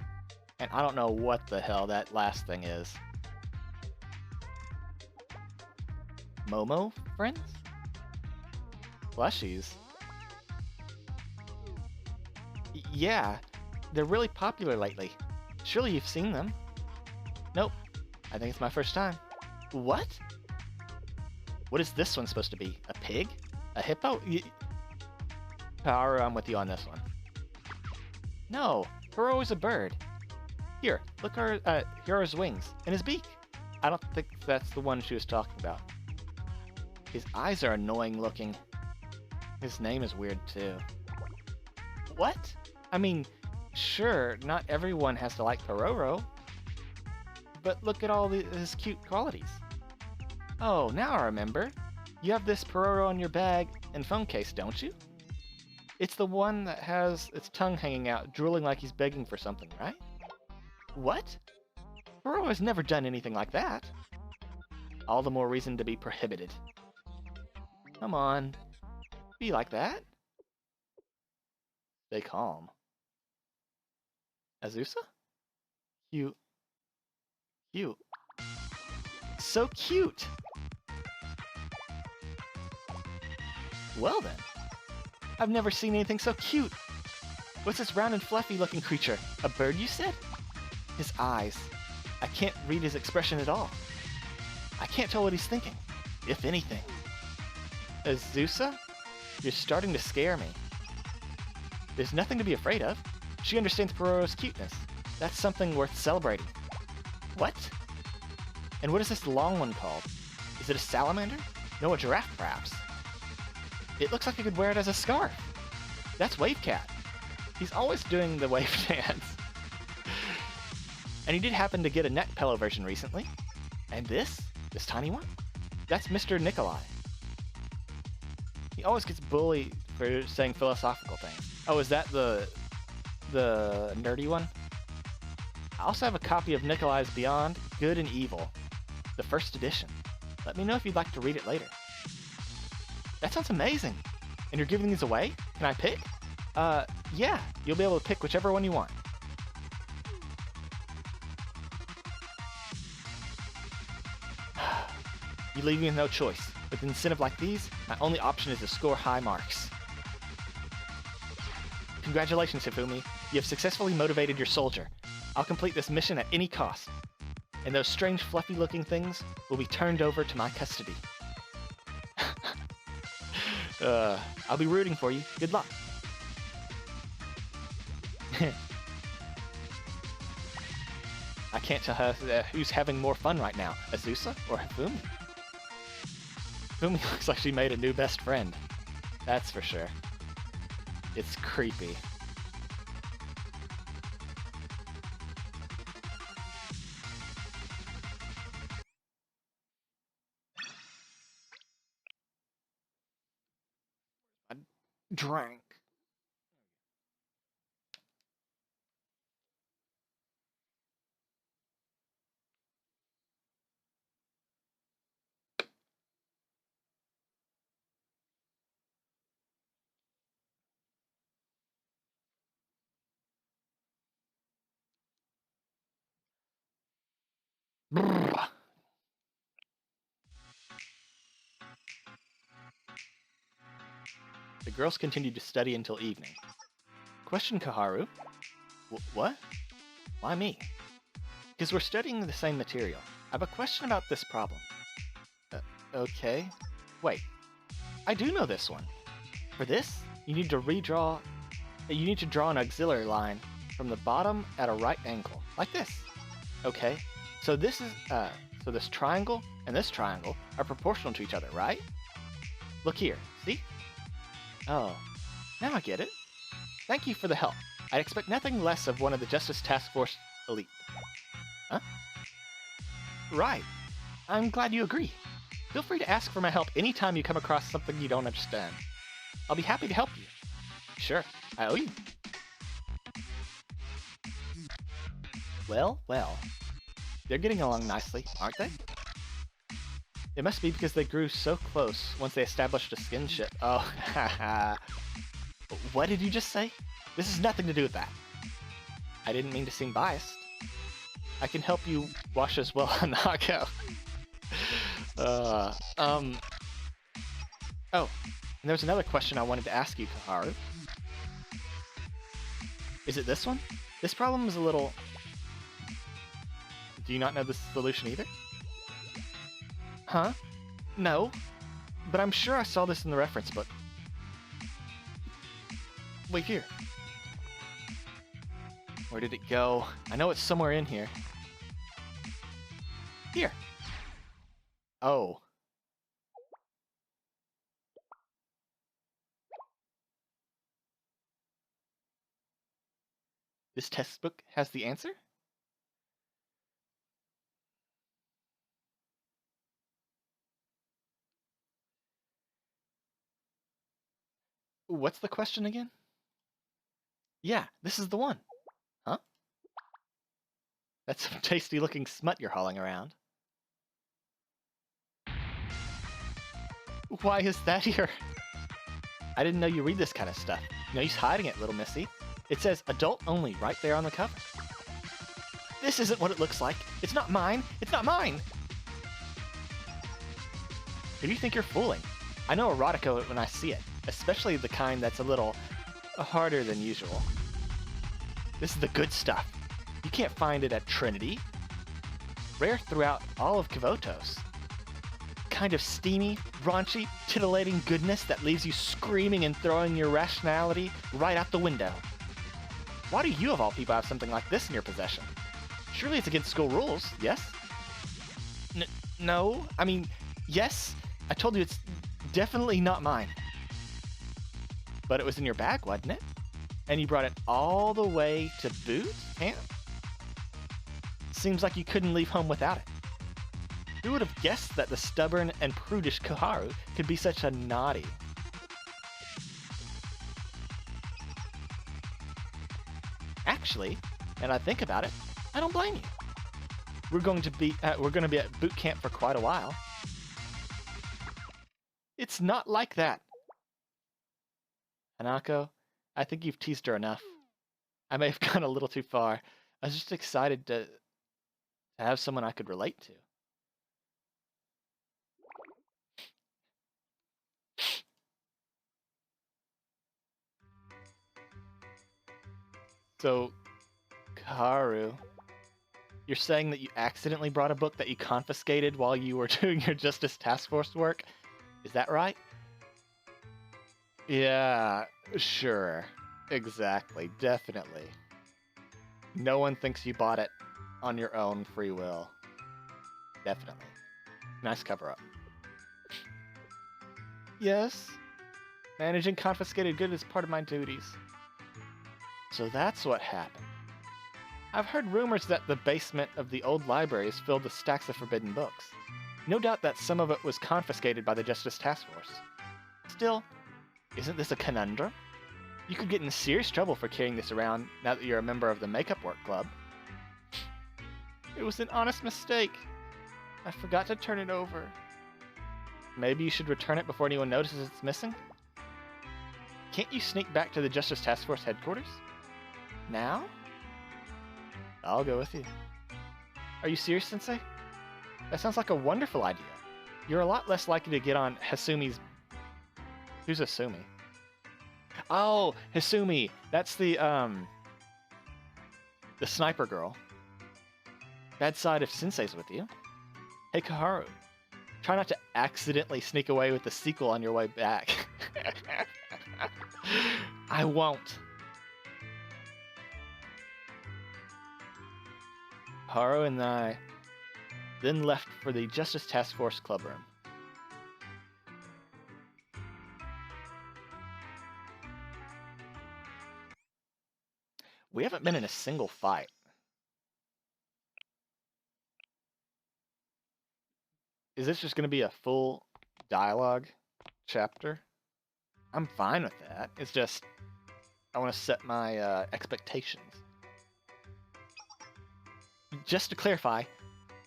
And I don't know what the hell that last thing is. Momo Friends? Plushies? Yeah, they're really popular lately. Surely you've seen them. Nope. I think it's my first time. What? What is this one supposed to be? A pig? A hippo? Power, I'm with you on this one. No, Hiro is a bird. Here, look at Hiro's wings and his beak. I don't think that's the one she was talking about. His eyes are annoying looking. His name is weird too. What? I mean, sure, not everyone has to like Pororo, but look at all his cute qualities. Oh, now I remember. You have this Pororo in your bag and phone case, don't you? It's the one that has its tongue hanging out, drooling like he's begging for something, right? What? Pororo has never done anything like that. All the more reason to be prohibited. Come on. Be like that. Stay calm. Azusa? Cute. Cute. So cute! Well then. I've never seen anything so cute. What's this round and fluffy looking creature? A bird, you said? His eyes. I can't read his expression at all. I can't tell what he's thinking, if anything. Azusa? You're starting to scare me. There's nothing to be afraid of. She understands Pororo's cuteness. That's something worth celebrating. What? And what is this long one called? Is it a salamander? No, a giraffe, perhaps. It looks like I could wear it as a scarf. That's Wave Cat. He's always doing the wave dance. And he did happen to get a neck pillow version recently. And this tiny one? That's Mr. Nikolai. He always gets bullied for saying philosophical things. Oh, is that the nerdy one? I also have a copy of Nikolai's Beyond Good and Evil, the first edition. Let me know if you'd like to read it later. That sounds amazing. And you're giving these away? Can I pick? Yeah, you'll be able to pick whichever one you want. You leave me with no choice. With an incentive like these, my only option is to score high marks. Congratulations, Hifumi. You have successfully motivated your soldier. I'll complete this mission at any cost. And those strange fluffy-looking things will be turned over to my custody. I'll be rooting for you. Good luck. I can't tell who's having more fun right now, Azusa or Hifumi. Hifumi looks like she made a new best friend. That's for sure. It's creepy. I drank. Brrr. The girls continued to study until evening. Question, Kaharu. What? Why me? Because we're studying the same material. I have a question about this problem. Okay. Wait. I do know this one. For this, you need to draw an auxiliary line from the bottom at a right angle, like this. Okay. So this triangle and this triangle are proportional to each other, right? Look here. See? Oh. Now I get it. Thank you for the help. I'd expect nothing less of one of the Justice Task Force elite. Huh? Right. I'm glad you agree. Feel free to ask for my help anytime you come across something you don't understand. I'll be happy to help you. Sure, I owe you. Well, well. They're getting along nicely, aren't they? It must be because they grew so close once they established a skinship. Oh, haha. What did you just say? This has nothing to do with that. I didn't mean to seem biased. I can help you wash as well, Hanako. Oh, and there's another question I wanted to ask you, Kaharu. Is it this one? This problem is a little... Do you not know the solution either? Huh? No. But I'm sure I saw this in the reference book. Wait here. Where did it go? I know it's somewhere in here. Here. Oh. This textbook has the answer? What's the question again? Yeah, this is the one. Huh? That's some tasty looking smut you're hauling around. Why is that here? I didn't know you read this kind of stuff. No use hiding it, little missy. It says adult only right there on the cover. This isn't what it looks like. It's not mine. It's not mine. Who do you think you're fooling? I know erotica when I see it, especially the kind that's a little harder than usual. This is the good stuff. You can't find it at Trinity. Rare throughout all of Kavotos. Kind of steamy, raunchy, titillating goodness that leaves you screaming and throwing your rationality right out the window. Why do you of all people have something like this in your possession? Surely it's against school rules, yes? No, I mean, yes, I told you it's definitely not mine. But it was in your bag, wasn't it? And you brought it all the way to boot camp? Seems like you couldn't leave home without it. Who would have guessed that the stubborn and prudish Koharu could be such a naughty? Actually, and I think about it, I don't blame you. We're going to be at boot camp for quite a while. It's not like that. Hanako, I think you've teased her enough. I may have gone a little too far. I was just excited to have someone I could relate to. So, Karu, you're saying that you accidentally brought a book that you confiscated while you were doing your Justice Task Force work? Is that right? Yeah, sure. Exactly. Definitely. No one thinks you bought it on your own free will. Definitely. Nice cover-up. Yes. Managing confiscated goods is part of my duties. So that's what happened. I've heard rumors that the basement of the old library is filled with stacks of forbidden books. No doubt that some of it was confiscated by the Justice Task Force. Still, isn't this a conundrum? You could get in serious trouble for carrying this around now that you're a member of the Makeup Work Club. It was an honest mistake. I forgot to turn it over. Maybe you should return it before anyone notices it's missing? Can't you sneak back to the Justice Task Force headquarters? Now? I'll go with you. Are you serious, Sensei? That sounds like a wonderful idea. You're a lot less likely to get on Hisumi's... Who's Hisumi? Oh, Hifumi. That's the sniper girl. Bad side if Sensei's with you. Hey, Kaharu. Try not to accidentally sneak away with the sequel on your way back. I won't. Haru and I then left for the Justice Task Force club room. We haven't been in a single fight. Is this just going to be a full dialogue chapter? I'm fine with that. It's just, I want to set my expectations. Just to clarify,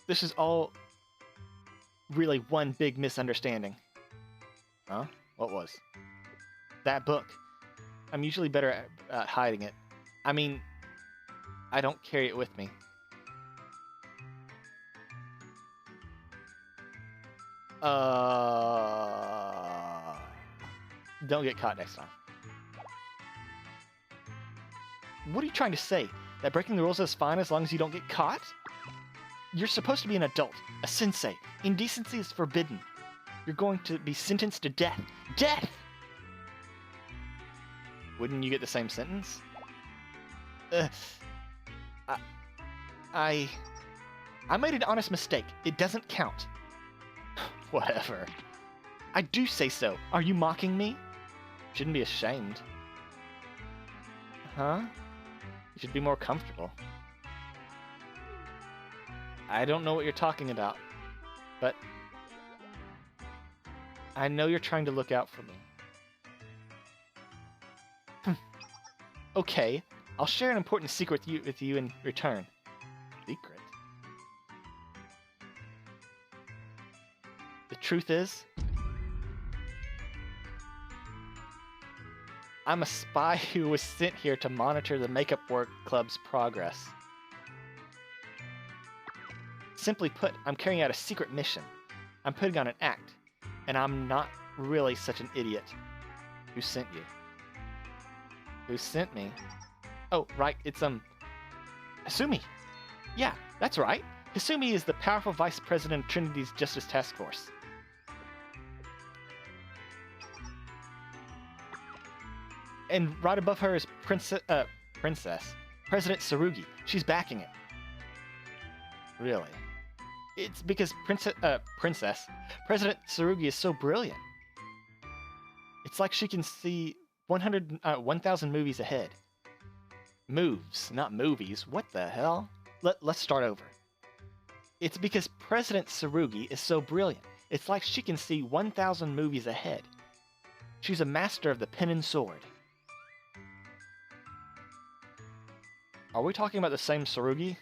this is all really one big misunderstanding. Huh? What was? That book. I'm usually better at hiding it. I mean, I don't carry it with me. Don't get caught next time. What are you trying to say? That breaking the rules is fine as long as you don't get caught? You're supposed to be an adult, a sensei. Indecency is forbidden. You're going to be sentenced to death. Death! Wouldn't you get the same sentence? I made an honest mistake. It doesn't count. Whatever. I do say so. Are you mocking me? Shouldn't be ashamed. Huh? You should be more comfortable. I don't know what you're talking about, but I know you're trying to look out for me. Okay, I'll share an important secret with you in return. Secret? The truth is, I'm a spy who was sent here to monitor the Makeup Work Club's progress. Simply put, I'm carrying out a secret mission. I'm putting on an act, and I'm not really such an idiot. Who sent you? Who sent me? Oh, right, it's, Hifumi. Yeah, that's right. Hifumi is the powerful vice president of Trinity's Justice Task Force. And right above her is Princess, President Tsurugi. She's backing it. Really? It's because President Tsurugi is so brilliant. It's like she can see 1,000 movies ahead. Moves, not movies. What the hell? Let's start over. It's because President Tsurugi is so brilliant. It's like she can see 1,000 movies ahead. She's a master of the pen and sword. Are we talking about the same Tsurugi?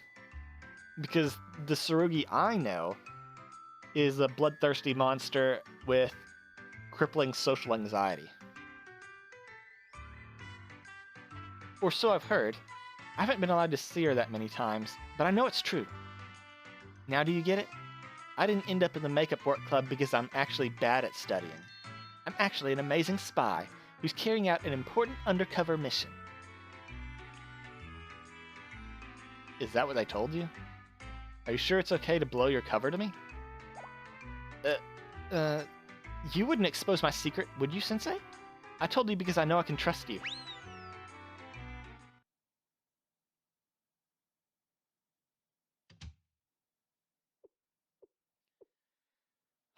Because the Tsurugi I know is a bloodthirsty monster with crippling social anxiety. Or so I've heard. I haven't been allowed to see her that many times, but I know it's true. Now do you get it? I didn't end up in the Makeup Work Club because I'm actually bad at studying. I'm actually an amazing spy who's carrying out an important undercover mission. Is that what they told you? Are you sure it's okay to blow your cover to me? You wouldn't expose my secret, would you, Sensei? I told you because I know I can trust you.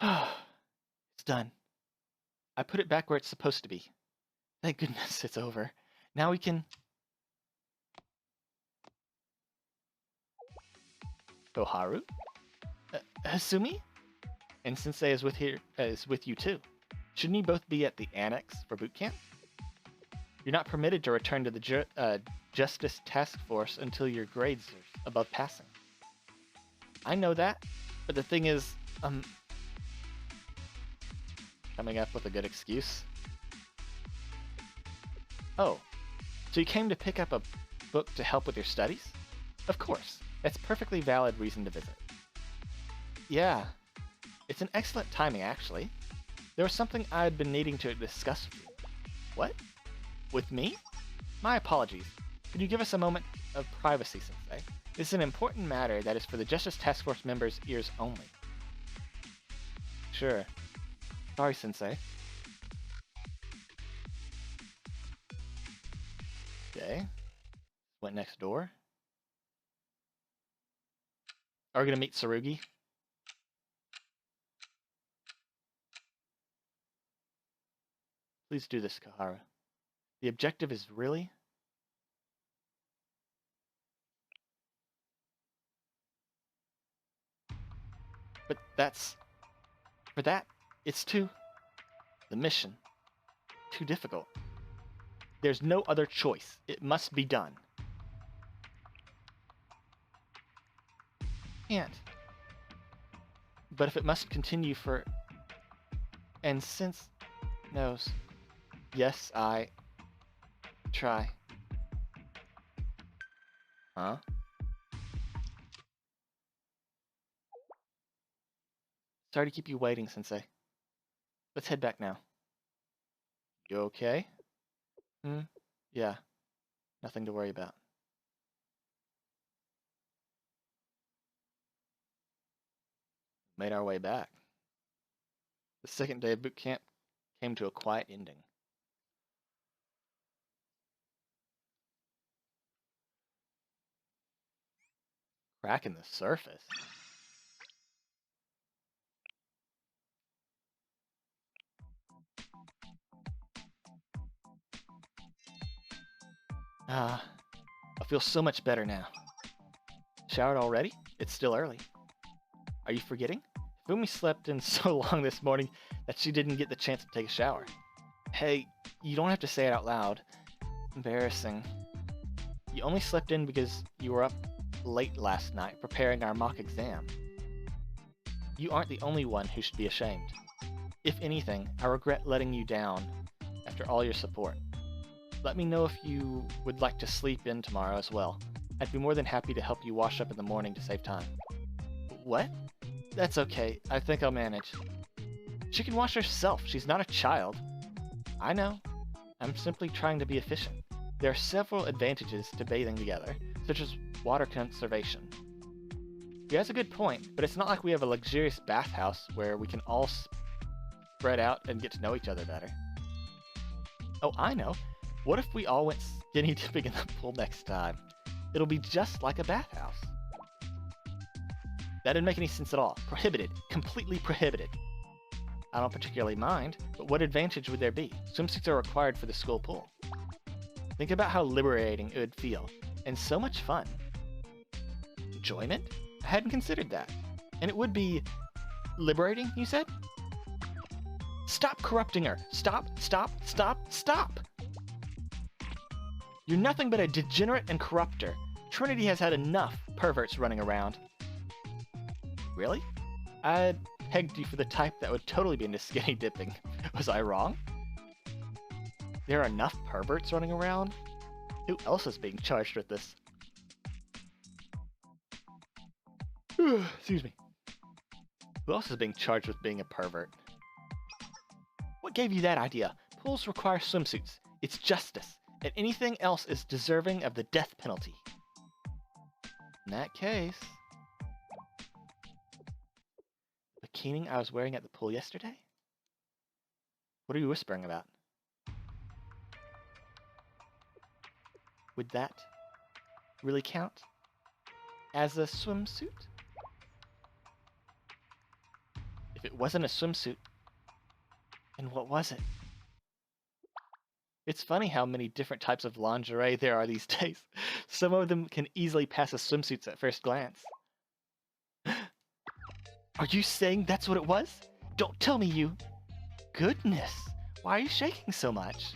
It's done. I put it back where it's supposed to be. Thank goodness it's over. Now we can... Koharu? Hasumi? And Sensei is with you too. Shouldn't you both be at the annex for boot camp? You're not permitted to return to the Justice Task Force until your grades are above passing. I know that, but the thing is, coming up with a good excuse. Oh, so you came to pick up a book to help with your studies? Of course, that's perfectly valid reason to visit. Yeah, it's an excellent timing actually. There was something I'd been needing to discuss with you. What? With me? My apologies. Could you give us a moment of privacy, Sensei? This is an important matter that is for the Justice Task Force members' ears only. Sure. Sorry, Sensei. Okay. Went next door. Are we gonna meet Tsurugi? Please do this, Koharu. The objective is really... But that's... For that, it's too... The mission. Too difficult. There's no other choice. It must be done. Can't. But if it must continue for... And since... knows... Yes, I... Try. Huh? Sorry to keep you waiting, Sensei. Let's head back now. You okay? Yeah. Nothing to worry about. Made our way back. The second day of boot camp came to a quiet ending. Cracking the surface. I feel so much better now. Showered already? It's still early. Are you forgetting? Hifumi slept in so long this morning that she didn't get the chance to take a shower. Hey, you don't have to say it out loud. Embarrassing. You only slept in because you were up late last night preparing our mock exam. You aren't the only one who should be ashamed. If anything, I regret letting you down after all your support. Let me know if you would like to sleep in tomorrow as well. I'd be more than happy to help you wash up in the morning to save time. What? That's okay. I think I'll manage. She can wash herself. She's not a child. I know. I'm simply trying to be efficient. There are several advantages to bathing together, such as water conservation. He has a good point, but it's not like we have a luxurious bathhouse where we can all spread out and get to know each other better. Oh, I know. What if we all went skinny dipping in the pool next time? It'll be just like a bathhouse. That didn't make any sense at all. Prohibited. Completely prohibited. I don't particularly mind, but what advantage would there be? Swimsuits are required for the school pool. Think about how liberating it would feel. And so much fun. Enjoyment? I hadn't considered that. And it would be... liberating, you said? Stop corrupting her! Stop, stop, stop, stop! You're nothing but a degenerate and corrupter. Trinity has had enough perverts running around. Really? I pegged you for the type that would totally be into skinny dipping. Was I wrong? There are enough perverts running around? Who else is being charged with this? Excuse me. Who else is being charged with being a pervert? What gave you that idea? Pools require swimsuits. It's justice. And anything else is deserving of the death penalty. In that case... The bikini I was wearing at the pool yesterday? What are you whispering about? Would that really count as a swimsuit? If it wasn't a swimsuit, then what was it? It's funny how many different types of lingerie there are these days. Some of them can easily pass as swimsuits at first glance. Are you saying that's what it was? Don't tell me you... Goodness, why are you shaking so much?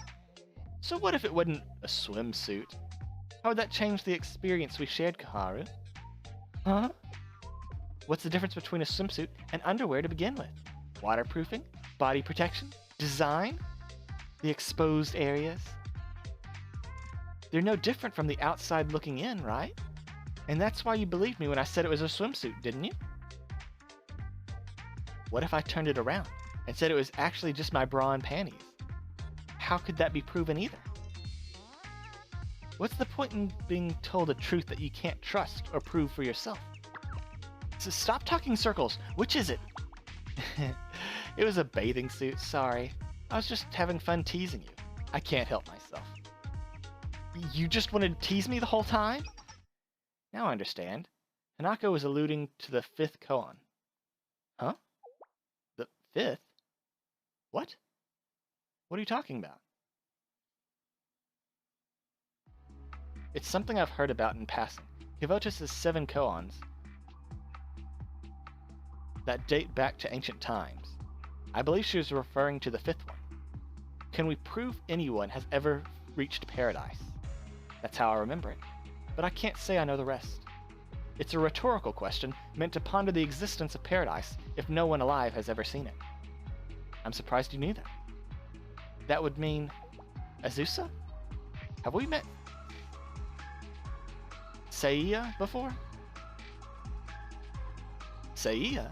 So what if it wasn't a swimsuit? How would that change the experience we shared, Kaharu? Huh? What's the difference between a swimsuit and underwear to begin with? Waterproofing? Body protection? Design? The exposed areas? They're no different from the outside looking in, right? And that's why you believed me when I said it was a swimsuit, didn't you? What if I turned it around and said it was actually just my bra and panties? How could that be proven either? What's the point in being told a truth that you can't trust or prove for yourself? So stop talking circles. Which is it? It was a bathing suit, sorry. I was just having fun teasing you. I can't help myself. You just wanted to tease me the whole time? Now I understand. Hanako was alluding to the 5th koan. Huh? The 5th? What? What are you talking about? It's something I've heard about in passing. Kivotas is 7 koans that date back to ancient times. I believe she was referring to the 5th one. Can we prove anyone has ever reached paradise? That's how I remember it, but I can't say I know the rest. It's a rhetorical question meant to ponder the existence of paradise if no one alive has ever seen it. I'm surprised you knew that. That would mean... Azusa? Have we met Seiya before? Seiya?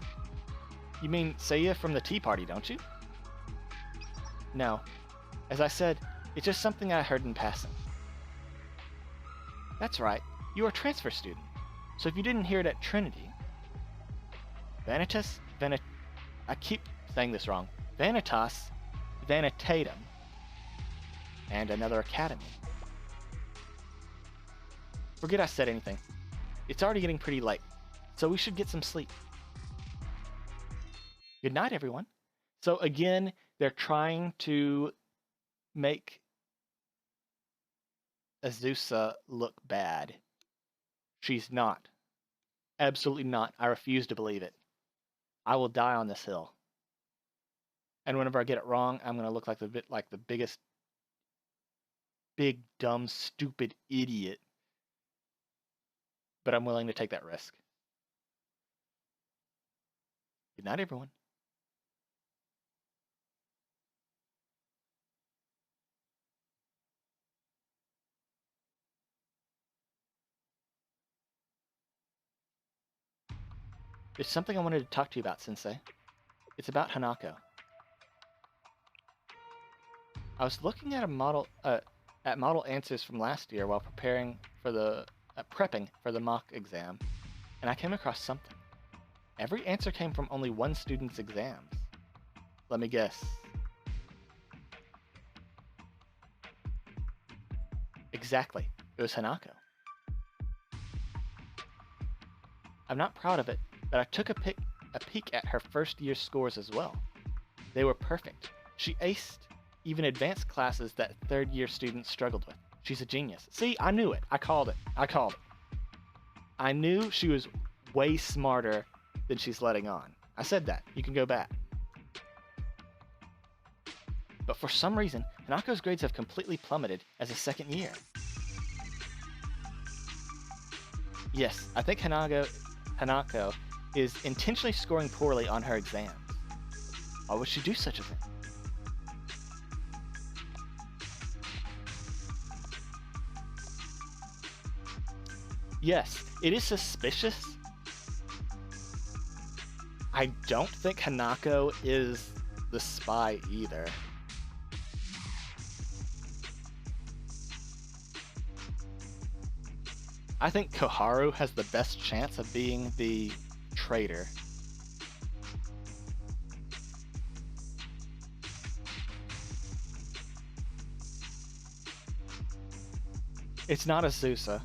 You mean Seiya from the tea party, don't you? No. As I said, it's just something I heard in passing. That's right, you're a transfer student. So if you didn't hear it at Trinity... I keep saying this wrong. Vanitas, Vanitatum, and another academy. Forget I said anything. It's already getting pretty late, so we should get some sleep. Good night, everyone. So again, they're trying to make Azusa look bad. She's not. Absolutely not. I refuse to believe it. I will die on this hill. And whenever I get it wrong, I'm going to look like the biggest, big, dumb, stupid idiot. But I'm willing to take that risk. Good night, everyone. There's something I wanted to talk to you about, Sensei. It's about Hanako. I was looking at model answers from last year while prepping for the mock exam, and I came across something. Every answer came from only one student's exams. Let me guess. Exactly. It was Hanako. I'm not proud of it, but I took a peek at her first year scores as well. They were perfect. She aced even advanced classes that third year students struggled with. She's a genius. See, I knew it. I called it. I knew she was way smarter than she's letting on. I said that. You can go back. But for some reason, Hanako's grades have completely plummeted as a second year. Yes, I think Hanako is intentionally scoring poorly on her exams. Why would she do such a thing? Yes, it is suspicious. I don't think Hanako is the spy either. I think Koharu has the best chance of being the traitor. It's not Azusa.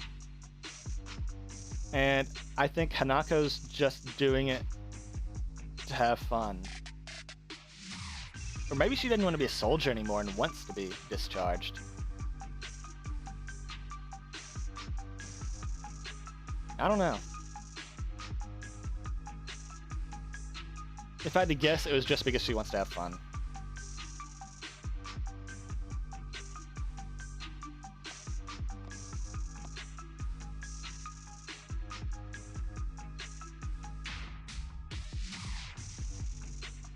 And I think Hanako's just doing it to have fun. Or maybe she doesn't want to be a soldier anymore and wants to be discharged. I don't know. If I had to guess, it was just because she wants to have fun.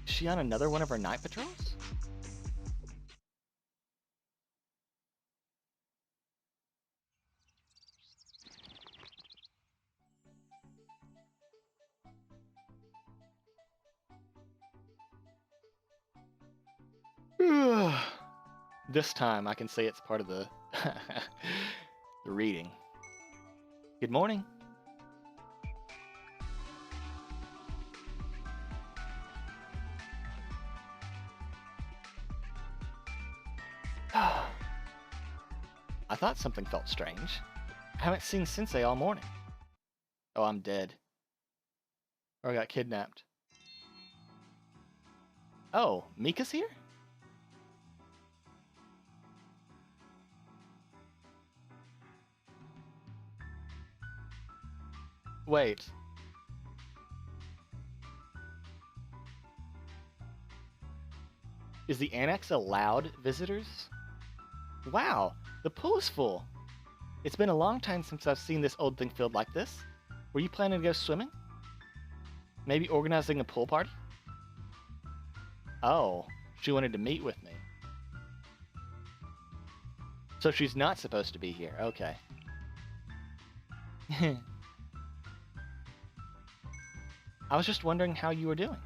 Is she on another one of her night patrols? This time I can say it's part of the the reading. Good morning. I thought something felt strange. I haven't seen Sensei all morning. Oh, I'm dead. Or I got kidnapped. Oh, Mika's here? Wait. Is the annex allowed visitors? Wow, the pool is full. It's been a long time since I've seen this old thing filled like this. Were you planning to go swimming? Maybe organizing a pool party? Oh, she wanted to meet with me. So she's not supposed to be here. Okay. I was just wondering how you were doing.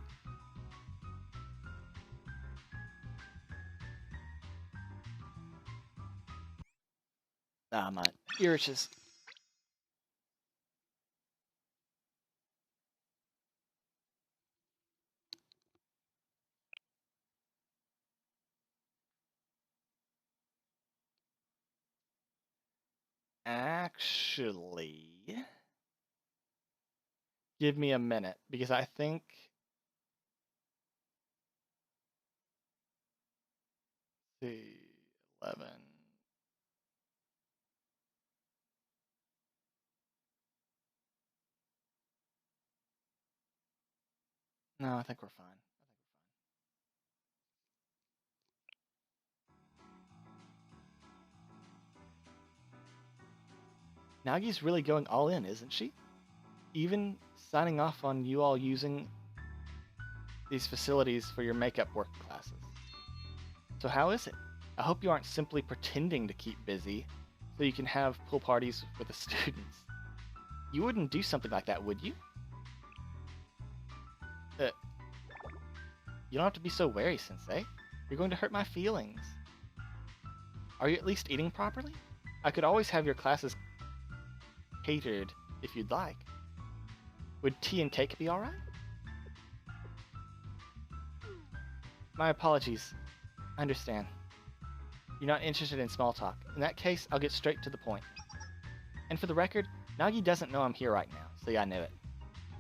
Ah, my ear itches. Actually, give me a minute because I think. Let's see, 11. No, I think we're fine. Nagi's really going all in, isn't she? Even signing off on you all using these facilities for your makeup work classes. So how is it? I hope you aren't simply pretending to keep busy so you can have pool parties with the students. You wouldn't do something like that, would you? You don't have to be so wary, Sensei. You're going to hurt my feelings. Are you at least eating properly? I could always have your classes catered if you'd like. Would tea and cake be alright? My apologies. I understand. You're not interested in small talk. In that case, I'll get straight to the point. And for the record, Nagi doesn't know I'm here right now, so yeah, I knew it.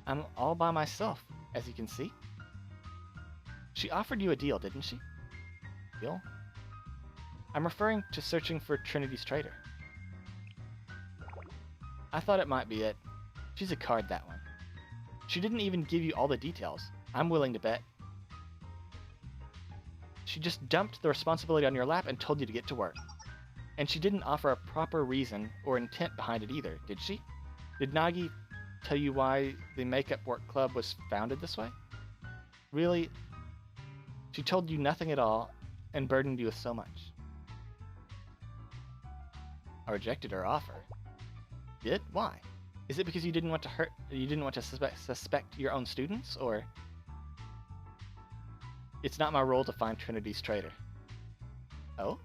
I'm all by myself, as you can see. She offered you a deal, didn't she? Deal? I'm referring to searching for Trinity's traitor. I thought it might be it. She's a card, that one. She didn't even give you all the details. I'm willing to bet. She just dumped the responsibility on your lap and told you to get to work. And she didn't offer a proper reason or intent behind it either, did she? Did Nagi tell you why the Makeup Work Club was founded this way? Really? She told you nothing at all and burdened you with so much. I rejected her offer. Did? Why? Is it because you didn't want to hurt? You didn't want to suspect your own students, or? It's not my role to find Trinity's traitor. Oh?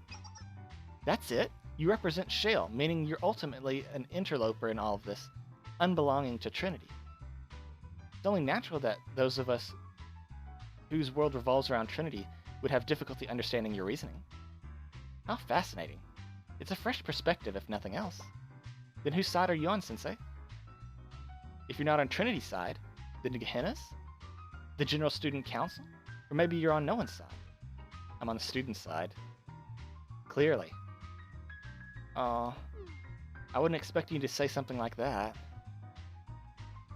That's it? You represent Shale, meaning you're ultimately an interloper in all of this, unbelonging to Trinity. It's only natural that those of us whose world revolves around Trinity would have difficulty understanding your reasoning. How fascinating. It's a fresh perspective, if nothing else. Then whose side are you on, Sensei? If you're not on Trinity's side, then Gehenna's? The General Student Council? Or maybe you're on no one's side. I'm on the student's side. Clearly. Aw, I wouldn't expect you to say something like that.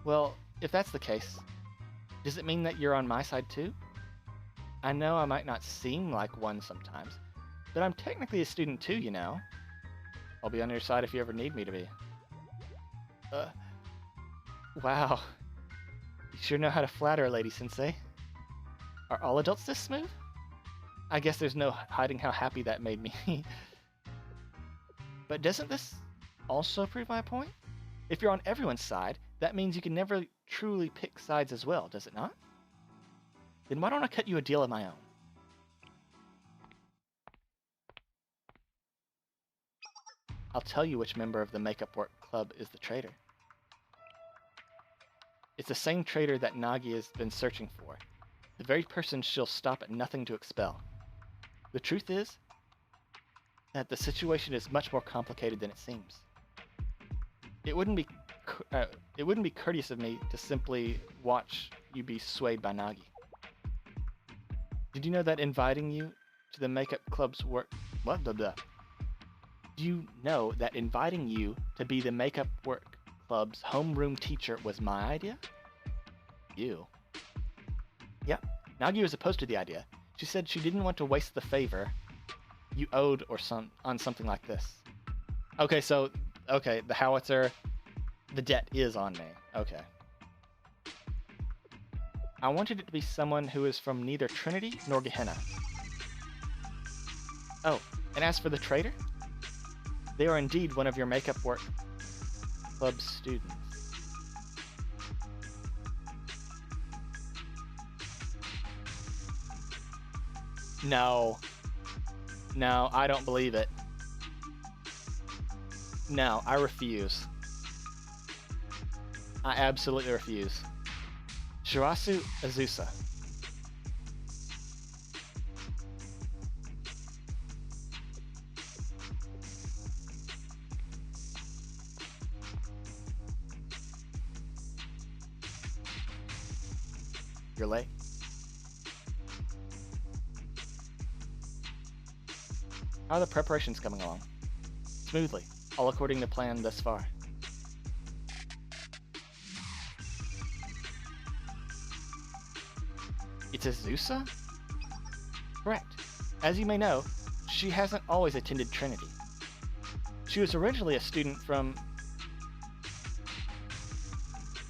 Well, if that's the case, does it mean that you're on my side too? I know I might not seem like one sometimes, but I'm technically a student too, you know. I'll be on your side if you ever need me to be. Wow. You sure know how to flatter a lady, Sensei. Are all adults this smooth? I guess there's no hiding how happy that made me. But doesn't this also prove my point? If you're on everyone's side, that means you can never truly pick sides as well, does it not? Then why don't I cut you a deal of my own? I'll tell you which member of the Makeup Work Club is the traitor. It's the same traitor that Nagi has been searching for. The very person she'll stop at nothing to expel. The truth is that the situation is much more complicated than it seems. It wouldn't be courteous of me to simply watch you be swayed by Nagi. Did you know that inviting you to the Makeup Club's work... What? Blah, blah. Do you know that inviting you to be the Makeup Work Club's homeroom teacher was my idea? You. Yep. Nagi was opposed to the idea. She said she didn't want to waste the favor you owed on something like this. Okay, so... Okay, the howitzer... The debt is on me. Okay. I wanted it to be someone who is from neither Trinity nor Gehenna. Oh, and as for the traitor? They are indeed one of your Makeup Work Club students. No. No, I don't believe it. No, I refuse. I absolutely refuse. Shirasu Azusa. You're late. How are the preparations coming along? Smoothly, all according to plan thus far. It's Azusa? Correct. As you may know, she hasn't always attended Trinity. She was originally a student from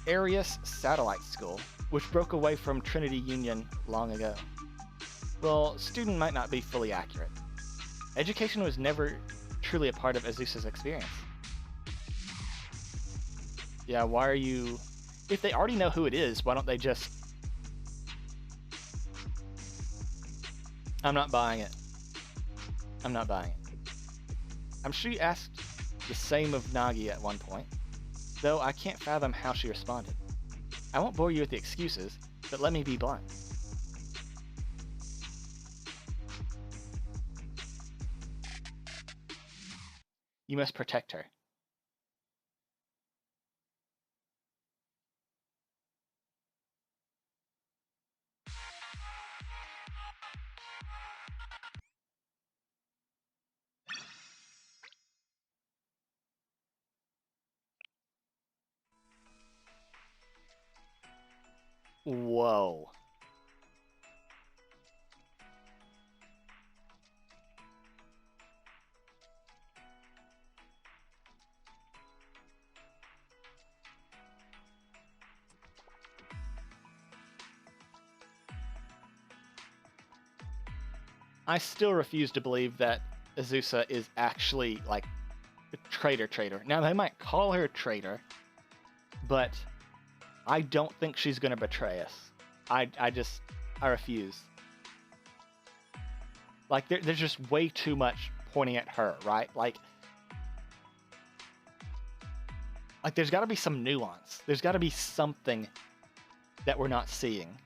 Arius Satellite School, which broke away from Trinity Union long ago. Well, student might not be fully accurate. Education was never truly a part of Azusa's experience. Yeah, why are you... If they already know who it is, why don't they just... I'm not buying it. I'm not buying it. I'm sure you asked the same of Nagi at one point, though I can't fathom how she responded. I won't bore you with the excuses, but let me be blunt. You must protect her. Whoa. I still refuse to believe that Azusa is actually, like, a traitor. Now, they might call her a traitor, but I don't think she's gonna betray us. I refuse. Like, there's just way too much pointing at her, right? Like, Like, there's got to be some nuance. There's got to be something that we're not seeing.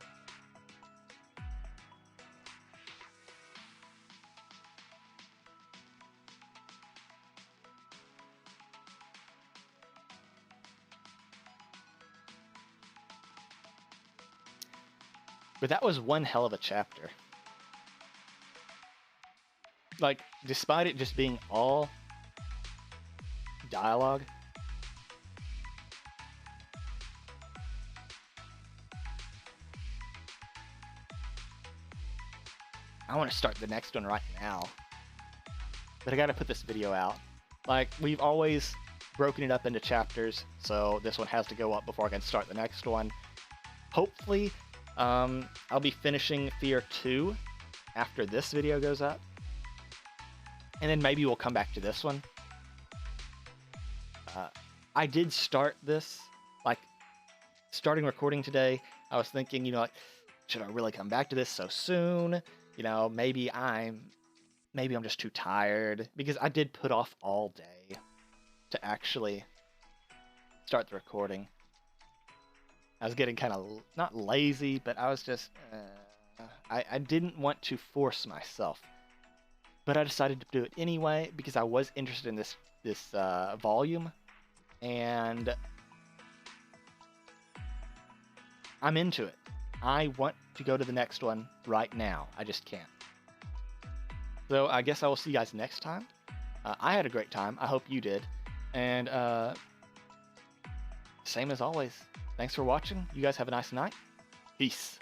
But that was one hell of a chapter. Like, despite it just being all dialogue, I want to start the next one right now. But I gotta put this video out. Like, we've always broken it up into chapters, so this one has to go up before I can start the next one. Hopefully, I'll be finishing Fear 2 after this video goes up. And then maybe we'll come back to this one. I did start this, like, starting recording today, I was thinking, you know, like, should I really come back to this so soon? You know, maybe I'm just too tired, because I did put off all day to actually start the recording. I was getting kind of, not lazy, but I was just, I didn't want to force myself. But I decided to do it anyway, because I was interested in this volume, and I'm into it. I want to go to the next one right now. I just can't. So I guess I will see you guys next time. I had a great time. I hope you did. And same as always, thanks for watching. You guys have a nice night. Peace.